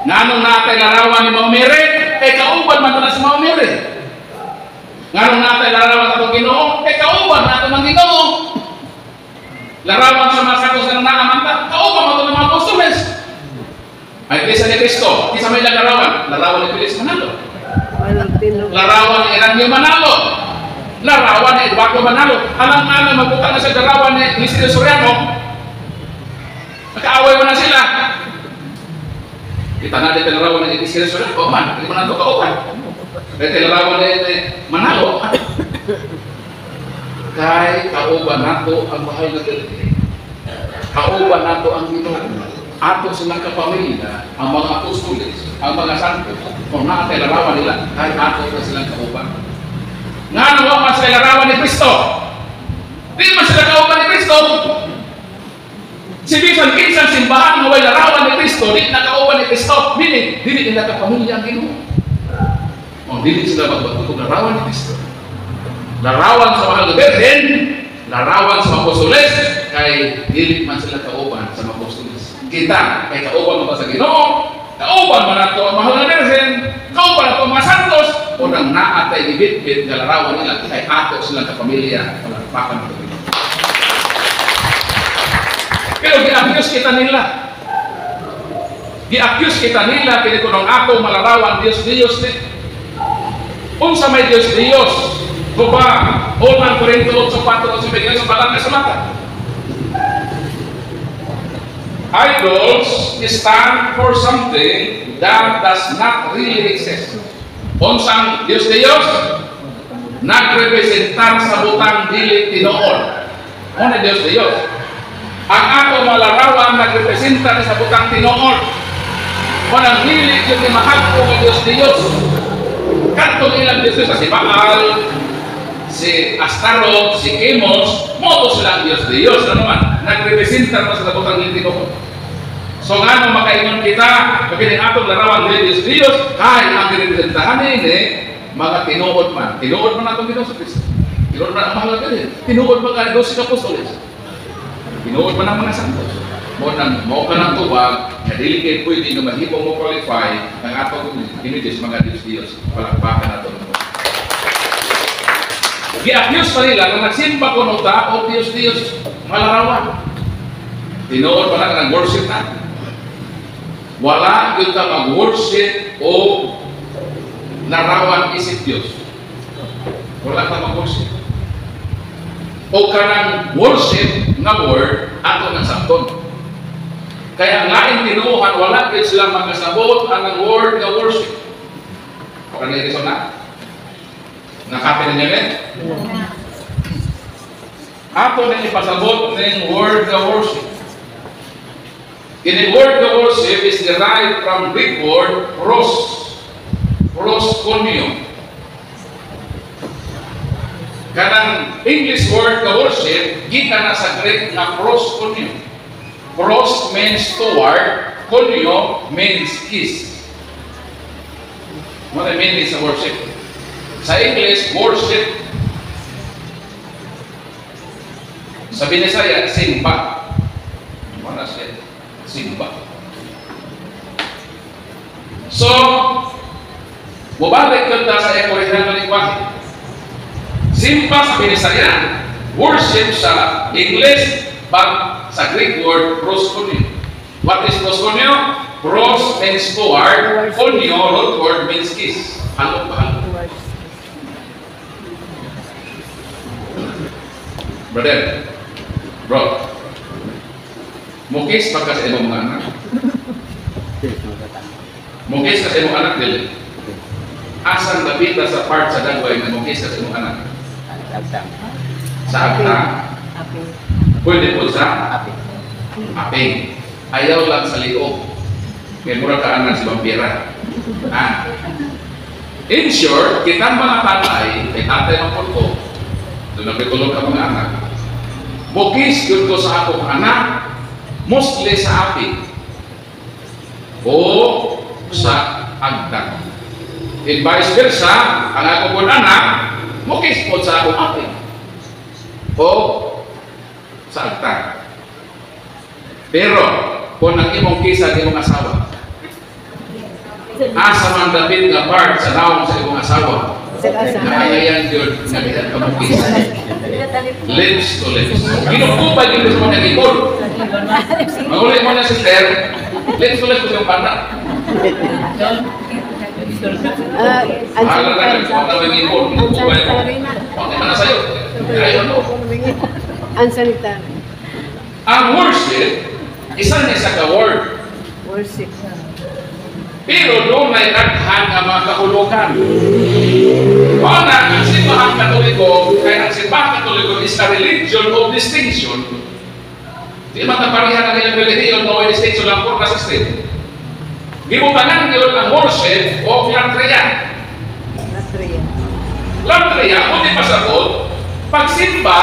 Nganong natay larawan ni Maumere, kauban man na sa Maumere. Nganong natay larawan sa itong Ginoo, kauban na ito ng Ginoo. Larawan sa mga sakos ng naamanta, kauban mo ito ng mga apostoles. Ay Iglesia ni Cristo, isa may larawan ni Felix Manalo, larawan ni Eranio Manalo, larawan ni Eduardo Manalo. Alang-alang magbuka na sa larawan ni Isidro Soriano, nakaaway mo na sila. Kita na dito larawan ni Isidro Soriano, man, hindi mo na ito kaupan. Dito larawan ni Manalo, kay kauban nato ang mahal na dito, kauban nato ang Ginoo. Ato silang kapamilya, ang mga apostoles, ang mga santo, kung naatay larawan nila, kahit ato na silang kauban. Nga naman mas kay larawan ni Kristo. Di man sila kauban ni Kristo. Si bisan kinsang simbahan mo ay larawan ni Kristo, di na kauban ni Kristo. Dili nila kapamilya ang Ginoo. O dili sila magbatutog larawan ni Kristo. Larawan sa mahal na Birhen, larawan sa apostoles, kay dili man sila kauban sa mga apostoles. Kita, kay kauban mo sa Ginoo, kauban man nato ang mahal na Birhen, kauban nato mga santos, o nang naatay ibit-bit na larawan nila, kay ato silang kapamilya, palakpakan ito. Pero gi-accuse kita nila. Gi-accuse kita nila, kini ko nung ako malarawan, Diyos ni. Unsa may Diyos, kuba, Unang Korinto 8:4, sa balang sa mata. Idols stand for something that does not really exist. Unsang Diyos nagrepresentar sa butang dili tinuod. Ano Diyos? Ang ato malarawan nagrepresenta sa butang tinuod. Walang dili yung mahal ko ng Diyos. Katong ilang Diyos sa si Baal, si Astaroth, si Chemos, moto silang Diyos. Ano man? Nagrepresenta pa sa butang dili tinuod. So nga nung makaingon kita, pagkining atong larawan ng Diyos, kahit ang representahan ini, mga tinuod man atong Ginoo sa Kristo. Tinuod man ang mahal na Birhen. Tinuod man ang 12 apostoles. Tinuod man ang mga santos. Mo ka ng tubag, na dili kayo pwede na mahibong mo qualify ng atong images mga Diyos. Palakpakan nato. Gi-accuse pa nila na nagsimba ko ng tao, Diyos, malarawan. Tinuod pa lang ng worship natin. Wala yung ka mag-worship o narawan isip Diyos. Wala ka mag-worship. O ka ng worship nga word, ato ng sakton. Kaya nga yung tinuhan, wala kayo silang magkasabot ang word nga worship. O ka na ito na? Nakapin na niya rin? Ato na ipasabot ng word nga worship. In the word of worship is derived from Greek word proskuneo. Kanang English word ka worship, gikan na sa Greek na proskuneo. Pros means toward, kuneo means kiss. What I mean is worship. Sa English, worship. Sa Binisaya, simba. Mana siya? Simba. So, mubalik kita sa original na lingwahe. Simba sa Binisaya, worship sa English, but sa Greek word, proskuneo. What is proskuneo? Pros means toward, kuneo, root word means kiss. Halo ba? Brother, bro, mukis pagka sa imong mga anak. Mukis ka sa imong anak dili. Asang napita sa part sa dagway na mukis ka sa imong anak. Sa akta. Pwede po sa aping. Ayaw lang sa liog. Kaya mura ka anak si vampira. In short, kitang mga tatay, kay tatay ng pulko, doon nagpitulog ang mga anak. Bukis yun ko sa akong anak, mostly sa aping o sa agdang. In vice versa, ang akong anak, bukis po sa akong aping o sa agdang. Pero, kung ang imong kisa ng imong asawa, asa man dapit nga part sa naong sa imong asawa, nakayayan yun, nagayan ka mong kisa. Lips to lips. Ginugtupad yun sa mga ikon. Magulit mo na sister, lips to lips ko yung bata. Mahala na kayo kung ano yung ikon. Ginugtupad yun. Okay man na sa'yo. Ayaw mo. Ang worship, isa niya sa ka-word. Worship. Pero doon may daghan nga mga kahulugan. Una, ang simbahang Katoliko, kaya ang simbahang Katoliko is a religion of distinction. Di mataparihan ang ilang religion o distinction lang por kasistin. Gibutangan yun ang worship o latria. Latria, kung di pasabot, pagsimba,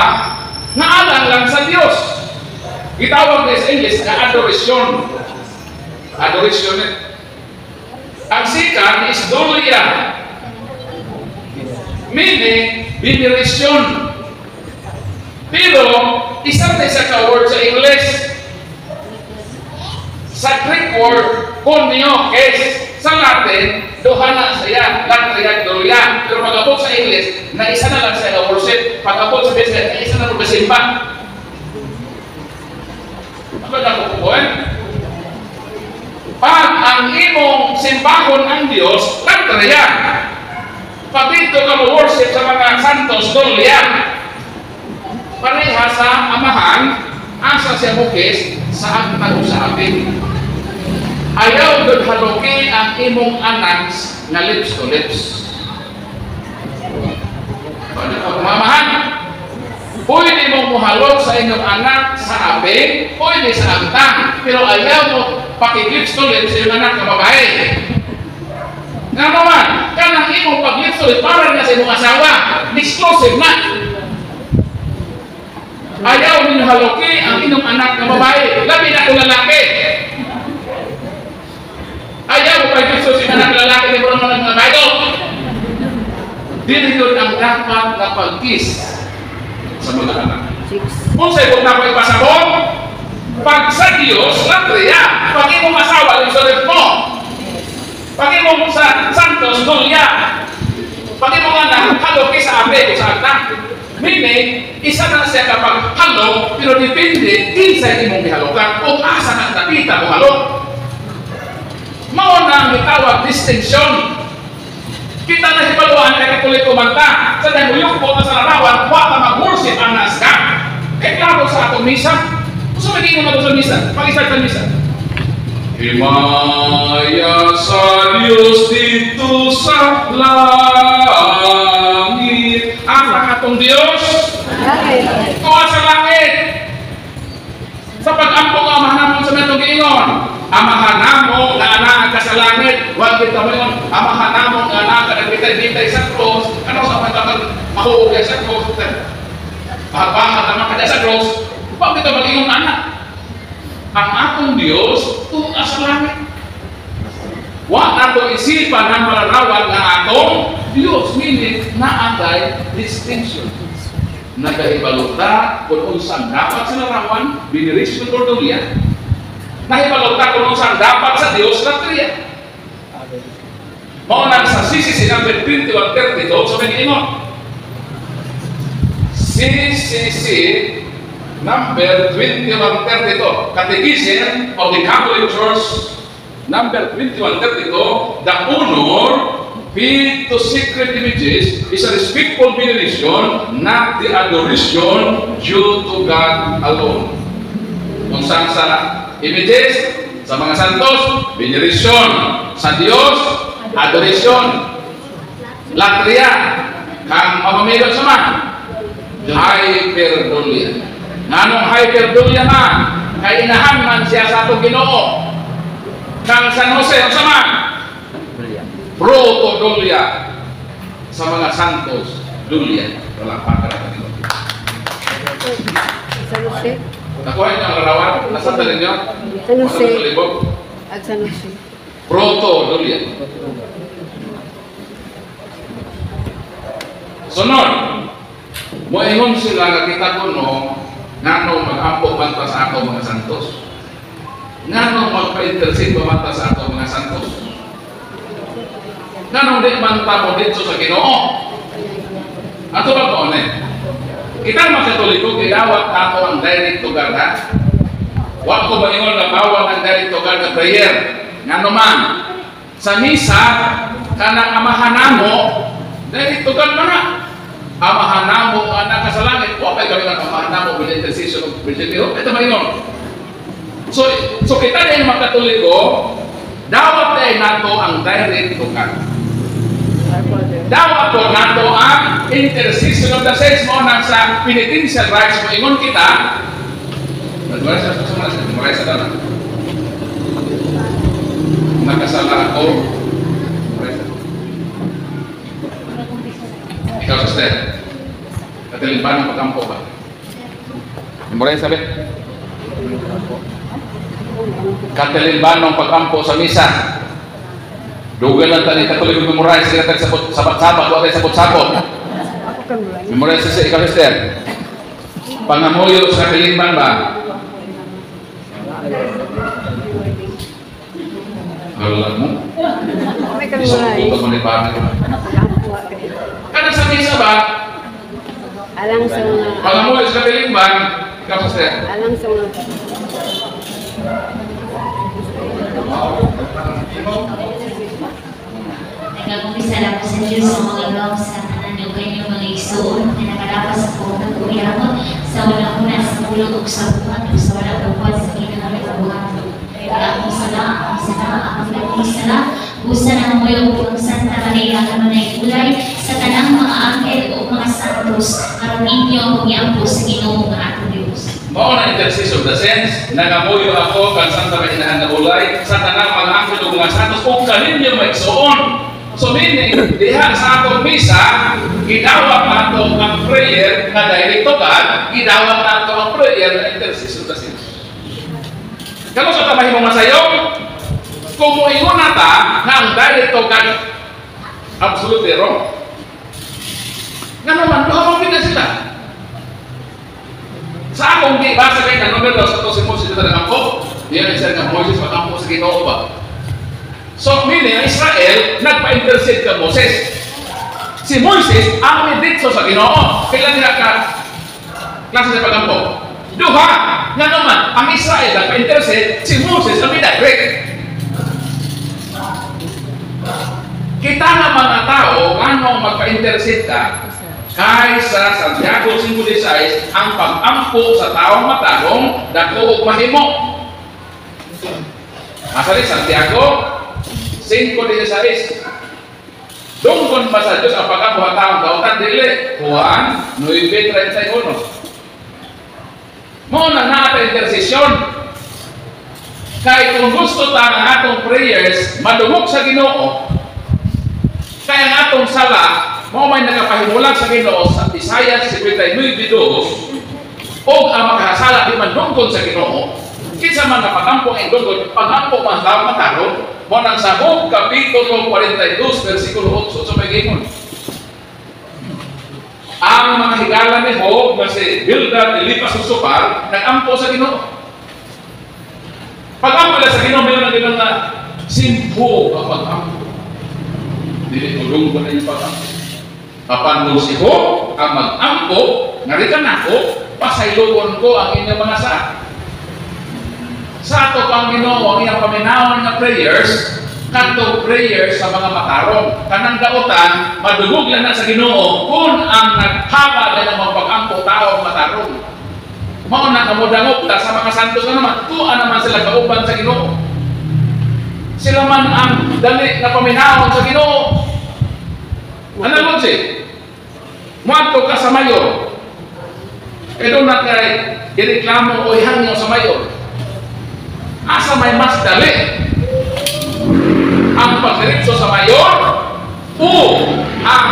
naalang lang sa Diyos. Gitawag na sa English na adoration. Adoration eh. Ang sikan is dolia. Meaning, veneration. Pero, isang na isa ka-word sa English. Sa Greek word, kuneo, es. Sa Latin, dohana saya, latria, dolia. Pero pag-abot sa English, na isa na lang sa worship. Pag-abot sa business, na isa na lang magsimba. Ano na po po Pag ang imong simbahon ang Diyos, latria. Pag dito ka worship sa mga santos, dolia. Pareha sa amahan, asa siya bukis sa agtang sa atin. Ayaw doon haluki ang imong anak na lips to lips. Mamahan, pwede mong muhalok sa inyong anak sa ape, pwede sa agtang, pero ayaw mo pakilips to lips sa inyong anak na babae. Nga naman, kanang imong paglips to lips para na sa inyong asawa, exclusive na. Ayaw ninyo haluki ang inyong anak na babae, labi na kung lalaki. Ayaw mo pakilips to lips sa anak lalaki na mura mo ng mga bayo. Dili yun ang dapat na pag-kiss sa mga anak. Kung sa'yo kung na ko ipasabong, pag sa Diyos, latria, pag imong asawa, yung salit mo. Pag imong sa santos, dolia. Pag imong anak, halo sa ape, sa agtang. Meaning, isa na siya kapag halo, pero depende, kinsa imong ihalokan, kung asa na tapita mo halo. Mao na ang itawag distinction. Kita na hibaluan kay Katoliko manta sa dahuyok po na sa larawan, wata mag-worship ang nasga. Eh klaro sa atong misa. Gusto magiging naman sa misa? Pag-isart sa misa. Himaya sa Diyos dito sa langit. Ang atong Diyos tuwa sa langit. Sa pag-ampong amahan mo sa metong giingon, amahan namo na anak ka sa langit, wag kita mo yun, amahan namo na anak ka nagbitay-bitay sa cross, ano sa pagkakal Mahuhuli sa cross. Pahabangan naman kada sa cross. Bakit ito mag-ingong anak? Ang atong Diyos, tuwa sa langit. Wa nato isipan ng malarawag ng atong Diyos. Meaning, naagay distinction. Nagahibalota kung unsang dapat sa larawan, biniris ng Ordolya. Nahibalota kung unsang dapat sa Diyos, Latria. Maunang sa CCC number 2132, sabi ni Ingon. CCC number 2132, Catechism of the Catholic Church, number 2132, the honor paid to sacred images is a respectful veneration, not the adoration due to God alone. Kung saan sa images, sa mga santos, veneration. Sa Diyos, adoration. Latria, kang mamamilot sa man, hyperdulia. Nanong hyperdulia man, kay inahan man siya sa atong Ginoo. Kang San Jose, ang sama, protodulia. Sa mga santos, dulia. Walang pagkarapan nito. San Jose. Nakuha niyo ang larawan? Nasaan talin niyo? San Jose. Ano At San Jose. protodulia. Sunod, moingon sila nga kita kuno ngano mag-ampo banta sa ato mga santos. Ngano magpa-intercede banta sa ato mga santos. Ngano di banta mo dito sa Ginoo. Ato ba ko kita mga Katoliko gidawat ato ang direct to God. Wa ko ba ingon nga bawal ang direct to God na prayer. Ngano man sa misa kanang amahan namo direct to God man. Amahan namo anak sa langit, wa kay kami ng amahan namo with intercession of Virgin Mary. Ito maingon. So kita din mga Katoliko, dawat din nato ang direct to God. Dawat po nato ang intercession of the saints mo nang sa penitential rites mo ingon kita. Nagmaray sa tanan. Nakasala ako. Ikaw sa step. Katilimban ng pagkampo ba? Memoray sabi? Katilimban ng pagkampo sa misa. Dugan lang tani Katoliko memoray sila tayo sabat-sabat o tayo sabot-sabot. Memoray sa ikaw sa step. Pangamuyo sa katilimban ba? Alam mo? Isang puto malibangan. Kada sa misa ba? Alang sa mga... Pangamuyo sa katilimban, ikaw sa step. Alang sa mga... Nagkakumpisa lang po sa Diyos sa mga gawa sa tanan ng kanyang mga igsoon na nakalapas sa pumunang kumiyamot sa walang una sa pulong o sa buwan o sa walang buwan sa kinangalit ang buwan. Kaya ang sala, busa na ngayon po ang Santa Maria Kamanay Kulay sa tanang mga angel o mga santos karong inyo kumiyampo sa Ginoo nga atong Diyos. Mao na intercession of the saints, nangamuyo ako kan Santa Maria na Ulay sa tanang mga angel o mga santos o kaninyo maigsoon. So meaning, diha sa atong misa, gidawat nato ang prayer na direct to God, gidawat nato ang prayer na intercession of the saints. Kano sa tamahimong masayong? Kung muingon na ta na ang direct to God, absolutely wrong. Nga naman, doon mo sila. Sa akong di, basa kayo na numero daw sa to si Moses dito ng ampo, diyan isa nga Moses mag-ampo sa Ginoo ba? So, meaning, Israel, nagpa-intercede ka Moses. Si Moses, ang meditso sa Ginoo. Kailan nila ka klase sa pag-ampo? Duha! Nga naman, ang Israel nagpa-intercede, si Moses ang direct. Kita nga mga tao, ano magpa-intercede ka, kaysa Santiago 5:16, ang pag-ampo sa taong matagong, dako o mahimo. Masali, Santiago 5:16. Dungkon pa sa Diyos ang pagkabuhat taong kautan dili. Juan 9:31. Mo na natin intercession. Kaya kung gusto ta ang atong prayers madungog sa Ginoo, kaya ang atong sala mo may nagapahimulang sa Ginoo sa Isaiah 59:2 o ang makahasala di man dungkon sa Ginoo kinsa man napatampo ang dungkon pagampo man daw mataron mo nang sa Job kapitulo 42 versikulo 8 sa may gingon ang mga higala ni Job na si Bildad Elipas Usupar nagampo sa Ginoo pagampo sa Ginoo meron din na simpo ang pagampo dili tulong ko na yung pagampo apan si Job ang mag-ampo ngarikan ako pasaylogon ko ang inyong mga sa ato pang Ginoo ang iyang paminawon nga prayers kanto prayers sa mga matarong kanang dautan madugog lang na sa Ginoo kung ang naghaba na magpag-ampo tao matarong mao na kamudangop ta sa mga santos na naman tuan naman sila kauban sa Ginoo sila man ang dali na paminawon sa Ginoo ano logic muadto ka sa mayor doon na kay ireklamo o ihangyo sa mayor. Asa may mas dali ang pagdiretso sa mayor o ang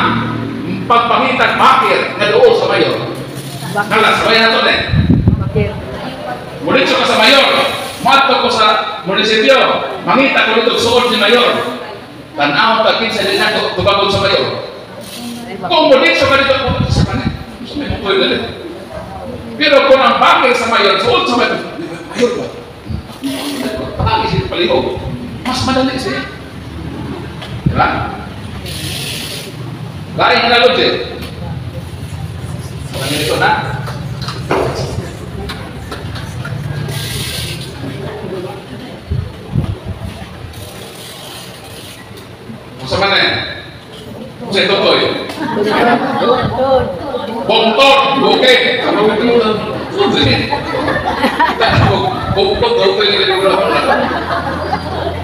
pagpangitag bakir na doon sa mayor. Nala, sabay na ito eh. Muritso ka sa mayor, mato ko sa munisipyo, mangita ko dito suot ni mayor. Tanaw ka kinsa din ako tubagod sa mayor. Kung muritso ka dito, sa kanin. Sa may mukoy galit. Pero kung ang bagay sa mayor, suot sa mayor ba? Pakakisip palihog. Mas madali siya. Diba? Lain na logic. Pagkakita ito na. Kung sa mana yan? Kung sa itotoy? Bongtor, bukit. Ano ito? Bongtor, bukit.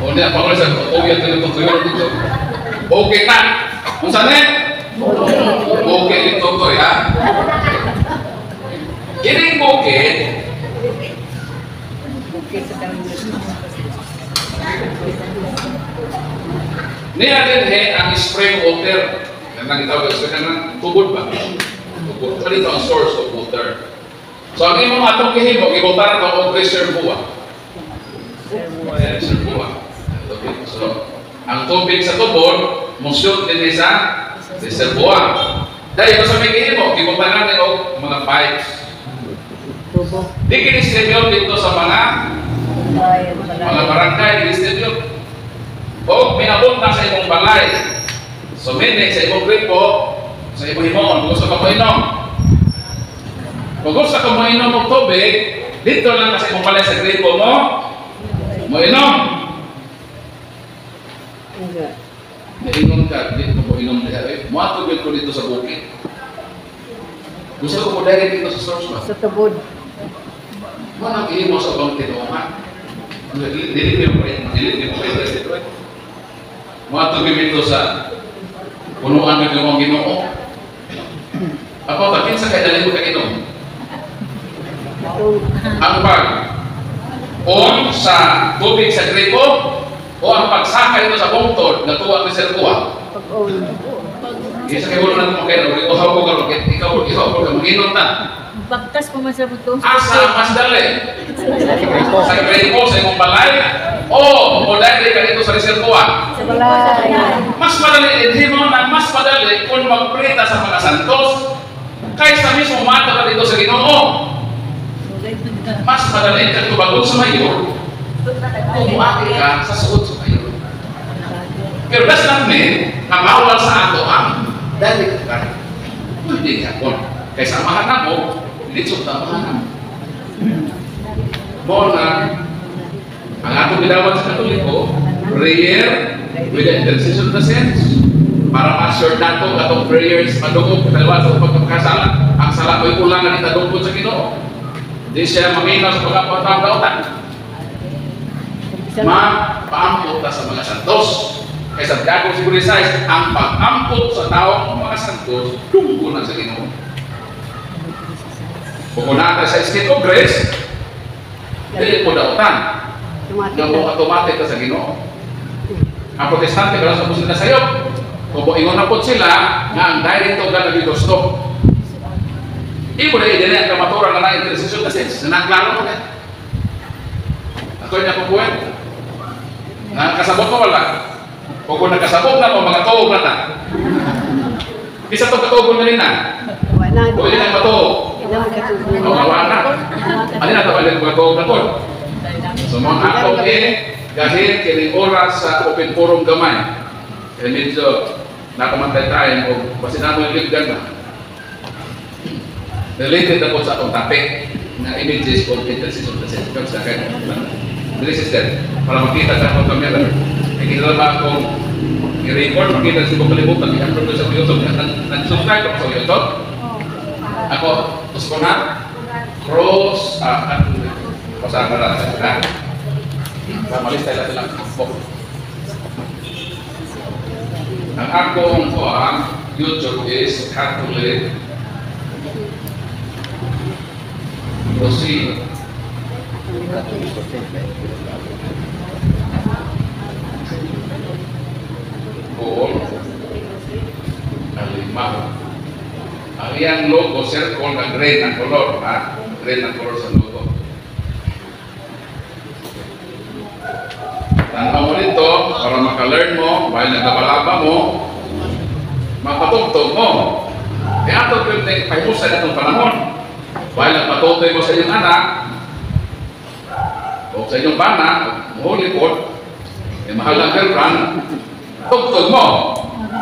O niya, pangulit sa tutuyan ito dito. Bukit na. Kung saan eh? Bukit ito to, ya. Kining bukit. Niya din ang spring water. Yan ang itawag sa kanang tubod ba? Tubod. Ano ito ang source of water? So ang imong atong kihimo, ibotaran ka o reservoir. Reservoir. So, ang tubig sa tubod, musyot din sa reservoir. Dahil sa may kihimo, ibotaran din o mga pipes. Di kinistribute dito sa mga barangay, kinistribute. O minabot na sa imong balay. So meaning sa imong gripo, sa imong himon, gusto ka mo inom. Kung gusto ka mo inom ng tubig, dito lang sa imong balay sa gripo mo inom. Nainom ka, dito mo inom diha. Matubig ko dito sa bukid. Gusto ko mo direct dito sa source ba? Sa tubod. Manang ihimo sa bang tinuman. Dili mo pa dito. Matubig ito sa punuan ng iyong Ginoo. Ako, takin sa kailan mo kainom? Ang pag-on sa tubig sa gripo o ang pagsaka ito sa bongtod na tuwa ng serbuwa? Pag-on. Isa kayo na natin makainom. Ikaw ko ka mag-inom na. Bagtas po man sa buto. Asa mas dali? Sa gripo, sa imong balay? O dahil ka dito sa reservoir? Sa balay. Mas madali, hindi mo na mas madali kung magprita sa mga santos kaysa mismo mata ka dito sa Ginoo. Mas madali ka tubagod sa mayor kung muati ka sa suot sa mayor. Pero das lang na mawal sa ato ang dali ka. Hindi ka kung kaysa mahanap mo, dito sa mahanap. Mo na ang atong ginawa sa Katoliko, prayer with the intercession of the saints para ma-assure nato atong prayers madungog kadalawa sa pagkakasala. Ang sala ko'y kulangan itadungkod sa Ginoo. Di siya maminaw sa pagkapatawang kautan. Mapaampot sa mga santos. Kaysa gagawin siguro size, ang pag-ampot sa taong mga santos, dungkod na sa Ginoo. Kung natin sa state of grace, dili po dautan. Nga po automatic ka sa Ginoo. Ang protestante ka lang sa musil na sayop. Kung ingon na po sila, nga ang direct na nag-gusto. Imo na din ang kamaturan na na-intercession kasi sinaklaro mo na. Ako niya po buwan. Nakasabot mo wala. O kung nakasabot na mo, mga tuog na ta. Isa itong katuog mo na. O yun ang matuog. O mawana. Ano na ito balik mga tuog na to? So mga akong kahit kining oras sa open forum gamay. Kaya medyo nakamantay tayo o pasinamu yung ligdan na. Related na po sa atong topic na images of intercession kasi sa akin. Dili sister, para makita sa akong kamera. Ay kinala ba akong i-record, makita sa ibang kalimutan, i-upload ko sa YouTube. Nag-subscribe ako sa YouTube. Ako, gusto ko na cross, pasahan na lang. Malis tayo lang sila. Ang akong YouTube is Catholic Rosie Paul Alimaw. Ang iyang logo, circle na green ang color, ha? Green ang color sa logo. Tanaw mo nito para maka-learn mo, while naglabalaba mo, mapatugtog mo. Kaya ito yung pahimusan itong panahon. While nagpatutoy mo sa inyong anak, o sa inyong bana, muhuli po, mahal ng girlfriend, tugtog mo.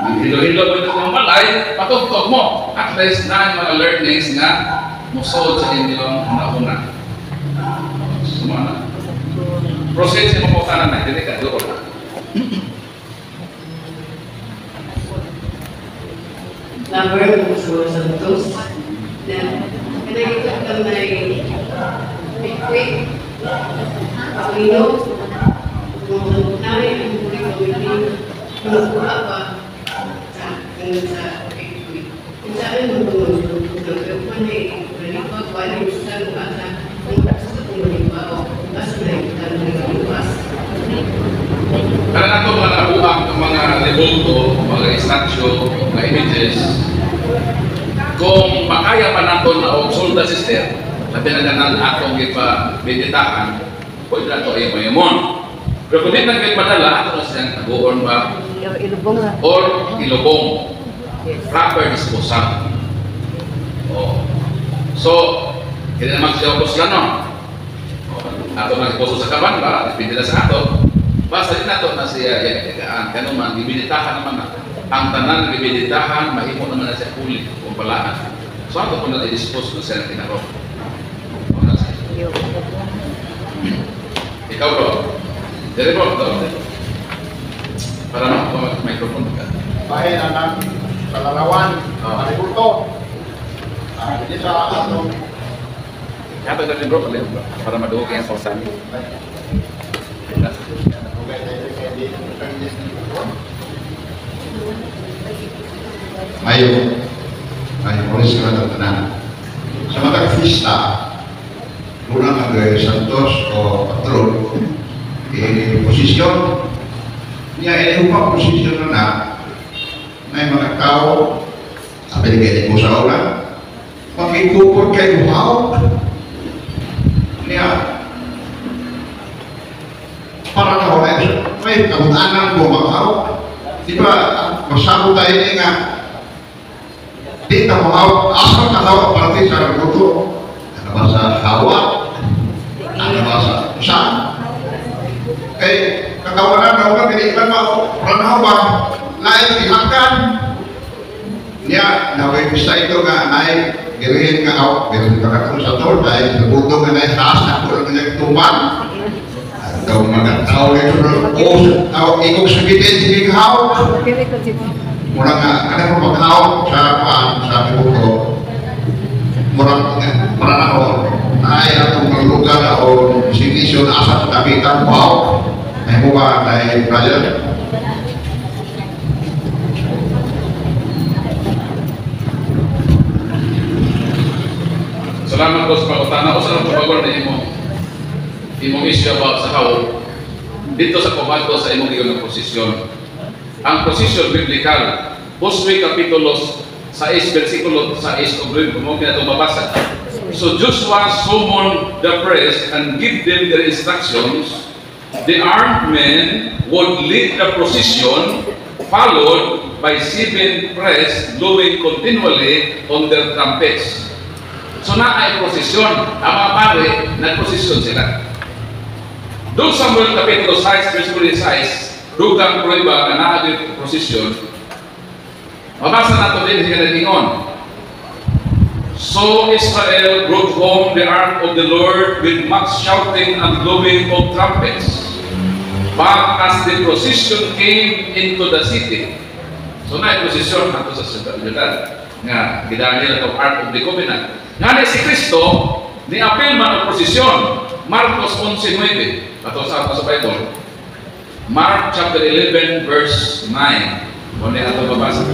Ang hilo-hilo mo ito ng malay, patugtog mo. At least na mga learnings na musod sa inyong nauna. Sumana. Proceed sa mga putanan na, hindi ka doon. Number of Santos. Kinagigit ka may quick, Paulino, kung namin ang huli ko, hindi makuha pa sa quick. Kung saan mo pero kung hindi, malikot, wala yung sa luwata, kung sa tumalibaw, basta na yung tanong Kaya na ito mga nabuhang mga rebulto, mga statue, mga images, kung makaya pa natin na obsolda sister, sabi na ganan atong ipabiditahan, pwede na ito ay mayamon. Pero kung di na kayo madala, ito na siyang taguon ba? Or ilubong. Proper disposal. So, hindi naman siya opos lang, no? Ato na iposo sa kaban ba? Dipindi na sa ato. Basta din nato na siya yakaan. Kano man, bibiditahan naman na. Ang tanan bibiditahan, mahimo naman na siya huli kung palaan. So ato po na i-dispose na siya na kinaro. Ikaw bro. Dari bro, para microphone ka. Bahay na ng Kalarawan, Maributo. Hindi sa atong Kaya natin bro, para maduho kayang pausani. Ayo, polis ka na tanan. Sa mga pista, muna mag Santos o Patrol, posisyon, niya ini upang posisyon na may mga tao, sabi kayo po sa ulan, makikupot kayo uhaw, niya, para na wala may kabutaan ko uhaw, di ba, masabot tayo niya nga, di na uhaw, asal na hawa para sa ruto, ano ba sa hawa, ano ba sa usan, kay kakawanan na ulan, piniglan mo, pranahawa, lain dihakan niya naway pista ito nga ay girihin nga ako girihin ka ako sa tol dahil nabuto nga na taas na ako lang nagtuman ikaw mga tao nito o ikong sabitin hindi kahaw murang nga ano mo maghaw sa paan sa buto murang na ako ay atong lugar o sinisyon asa sa tabitan wow ay mo ba dahil brother Salamat po sa pagkutana ko sa pagkagor na imong issue about sa how dito sa komando sa imong iyong posisyon. ang posisyon biblikal. Josue Kapitulo 6, versikulo 6, kung mungkin na ito mabasa. So Joshua summoned the priests and give them their instructions. The armed men would lead the procession, followed by 7 priests blowing continually on their trumpets. So na ay prosesyon, ang mga pare, nagprosesyon sila. Doon Samuel Kapitulo 6, versikulo 6, dugang prueba na naagin prosesyon, mabasa nato din sa kanatingon. So Israel brought home the ark of the Lord with much shouting and blowing of trumpets. But as the procession came into the city, so na procession nato sa siyudad nga gidaan nila itong Ark of the Covenant. Nga si Kristo ni apil man ang prosesyon. Marcos 11:9 ato sa Bible. Mark chapter 11 verse 9. Muna ato babasa.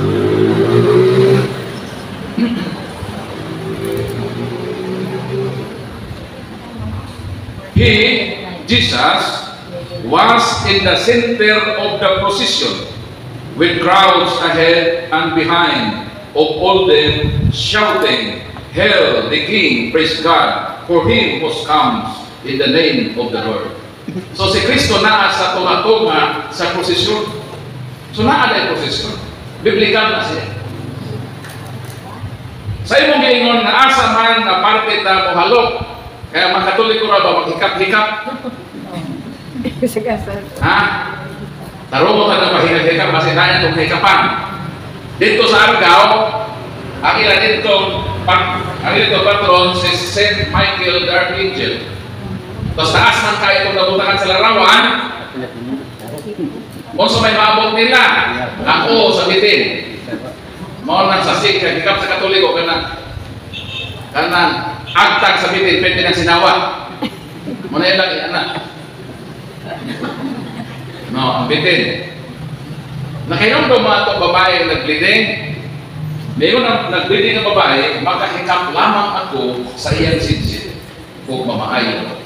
He, Jesus, was in the center of the procession, with crowds ahead and behind of all them shouting, "Hail the King, praise God, for him who comes in the name of the Lord." So si Kristo naa sa tunga-tunga sa prosesyon. So naa na prosesyon. Biblikal na siya. Sa imong giingon na asa man na parte ta mohalok, kaya mga Katoliko ra ba maghikap-hikap? Ha? Taro mo ka na mahikap-hikap kasi na itong hikapan. Dito sa Argao, ang ilan dito patron si St. Michael the Archangel. Tapos taas man kayo itong nabutakan sa larawan, kung sa may maabot nila, ako sa bitin. Mao nang sasik kay hikap sa Katoliko kanang agtag sa bitin pwede nang sinawa. Muna ilang anak. No, ang bitin. Nakainom mga itong babae nag-bleeding. Mayroon ang nag-bleeding ng babae, makahikap lamang ako sa iyang sinsin kung mamaayo.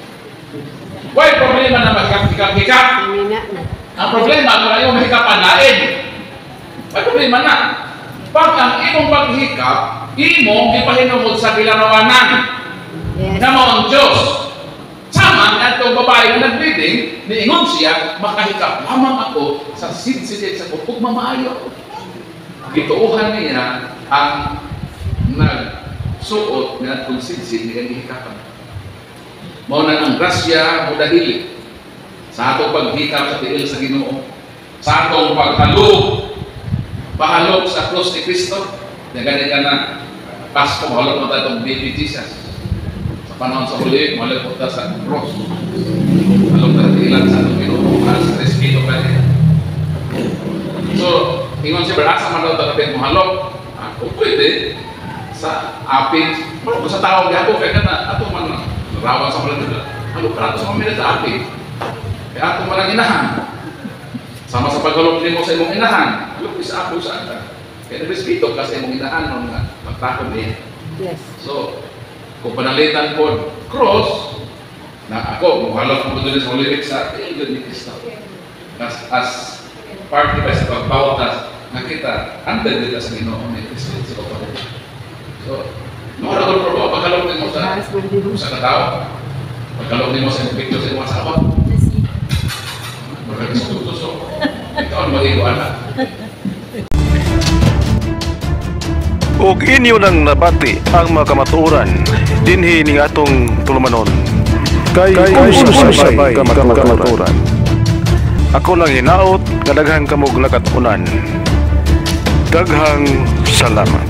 Why problema na maghikap-hikap? Ang problema kung ayaw mahikapan lain. May problema na. Pag ang imong paghikap, imong ipahinungod sa kilarawanan na mo ang Diyos. Sama nga itong babae na nag-bleeding, niingon siya, makahikap lamang ako sa sinsin sa kung mamaayo. Gituuhan niya ang nagsuot na kung sinsin niya hikapan. Mao na ang grasya mo dahil sa atong paghikap sa tiil sa Ginoo, sa atong pahalog sa krus ni Kristo, na ganit ka na Pasko, mahalog mo tayo itong baby Jesus. Sa panahon sa huli, mahalog mo tayo sa krus. Mahalog tayo tiilan sa atong Ginoo, sa Espiritu pa rin. So, ingon siya, berasa man daw tayo mahalog. Kung pwede, sa apit, mahalog sa tao, gabo, kaya na, ato man rawan sa malalagay. Mahalog ka sa mamila sa apit. Kaya ato malang inahan. Sama sa pagkalog mo sa imong inahan, alam sa ako sa ata. Kaya respeto ka sa imong inahan nung magtakon niya. Yes. So, kung panalitan po cross, na ako, muhalap mo doon sa lyrics sa Ilgod ni Cristo. As part ba sa pagbautas, nakita, andal dito sa Ginoo ni Cristo sa kapatid. So, mahalap ko po, pagkalog mo sa katao, pagkalog mo sa imong picture sa imong asawa, so, ito ang mag-iwan na. Ug inyo nang nabati ang mga kamatuoran dinhi ning atong tulumanon. Kay usay ka kamatuoran. Ako lang hinaot nga daghang kamog lakatunan. Daghang salamat.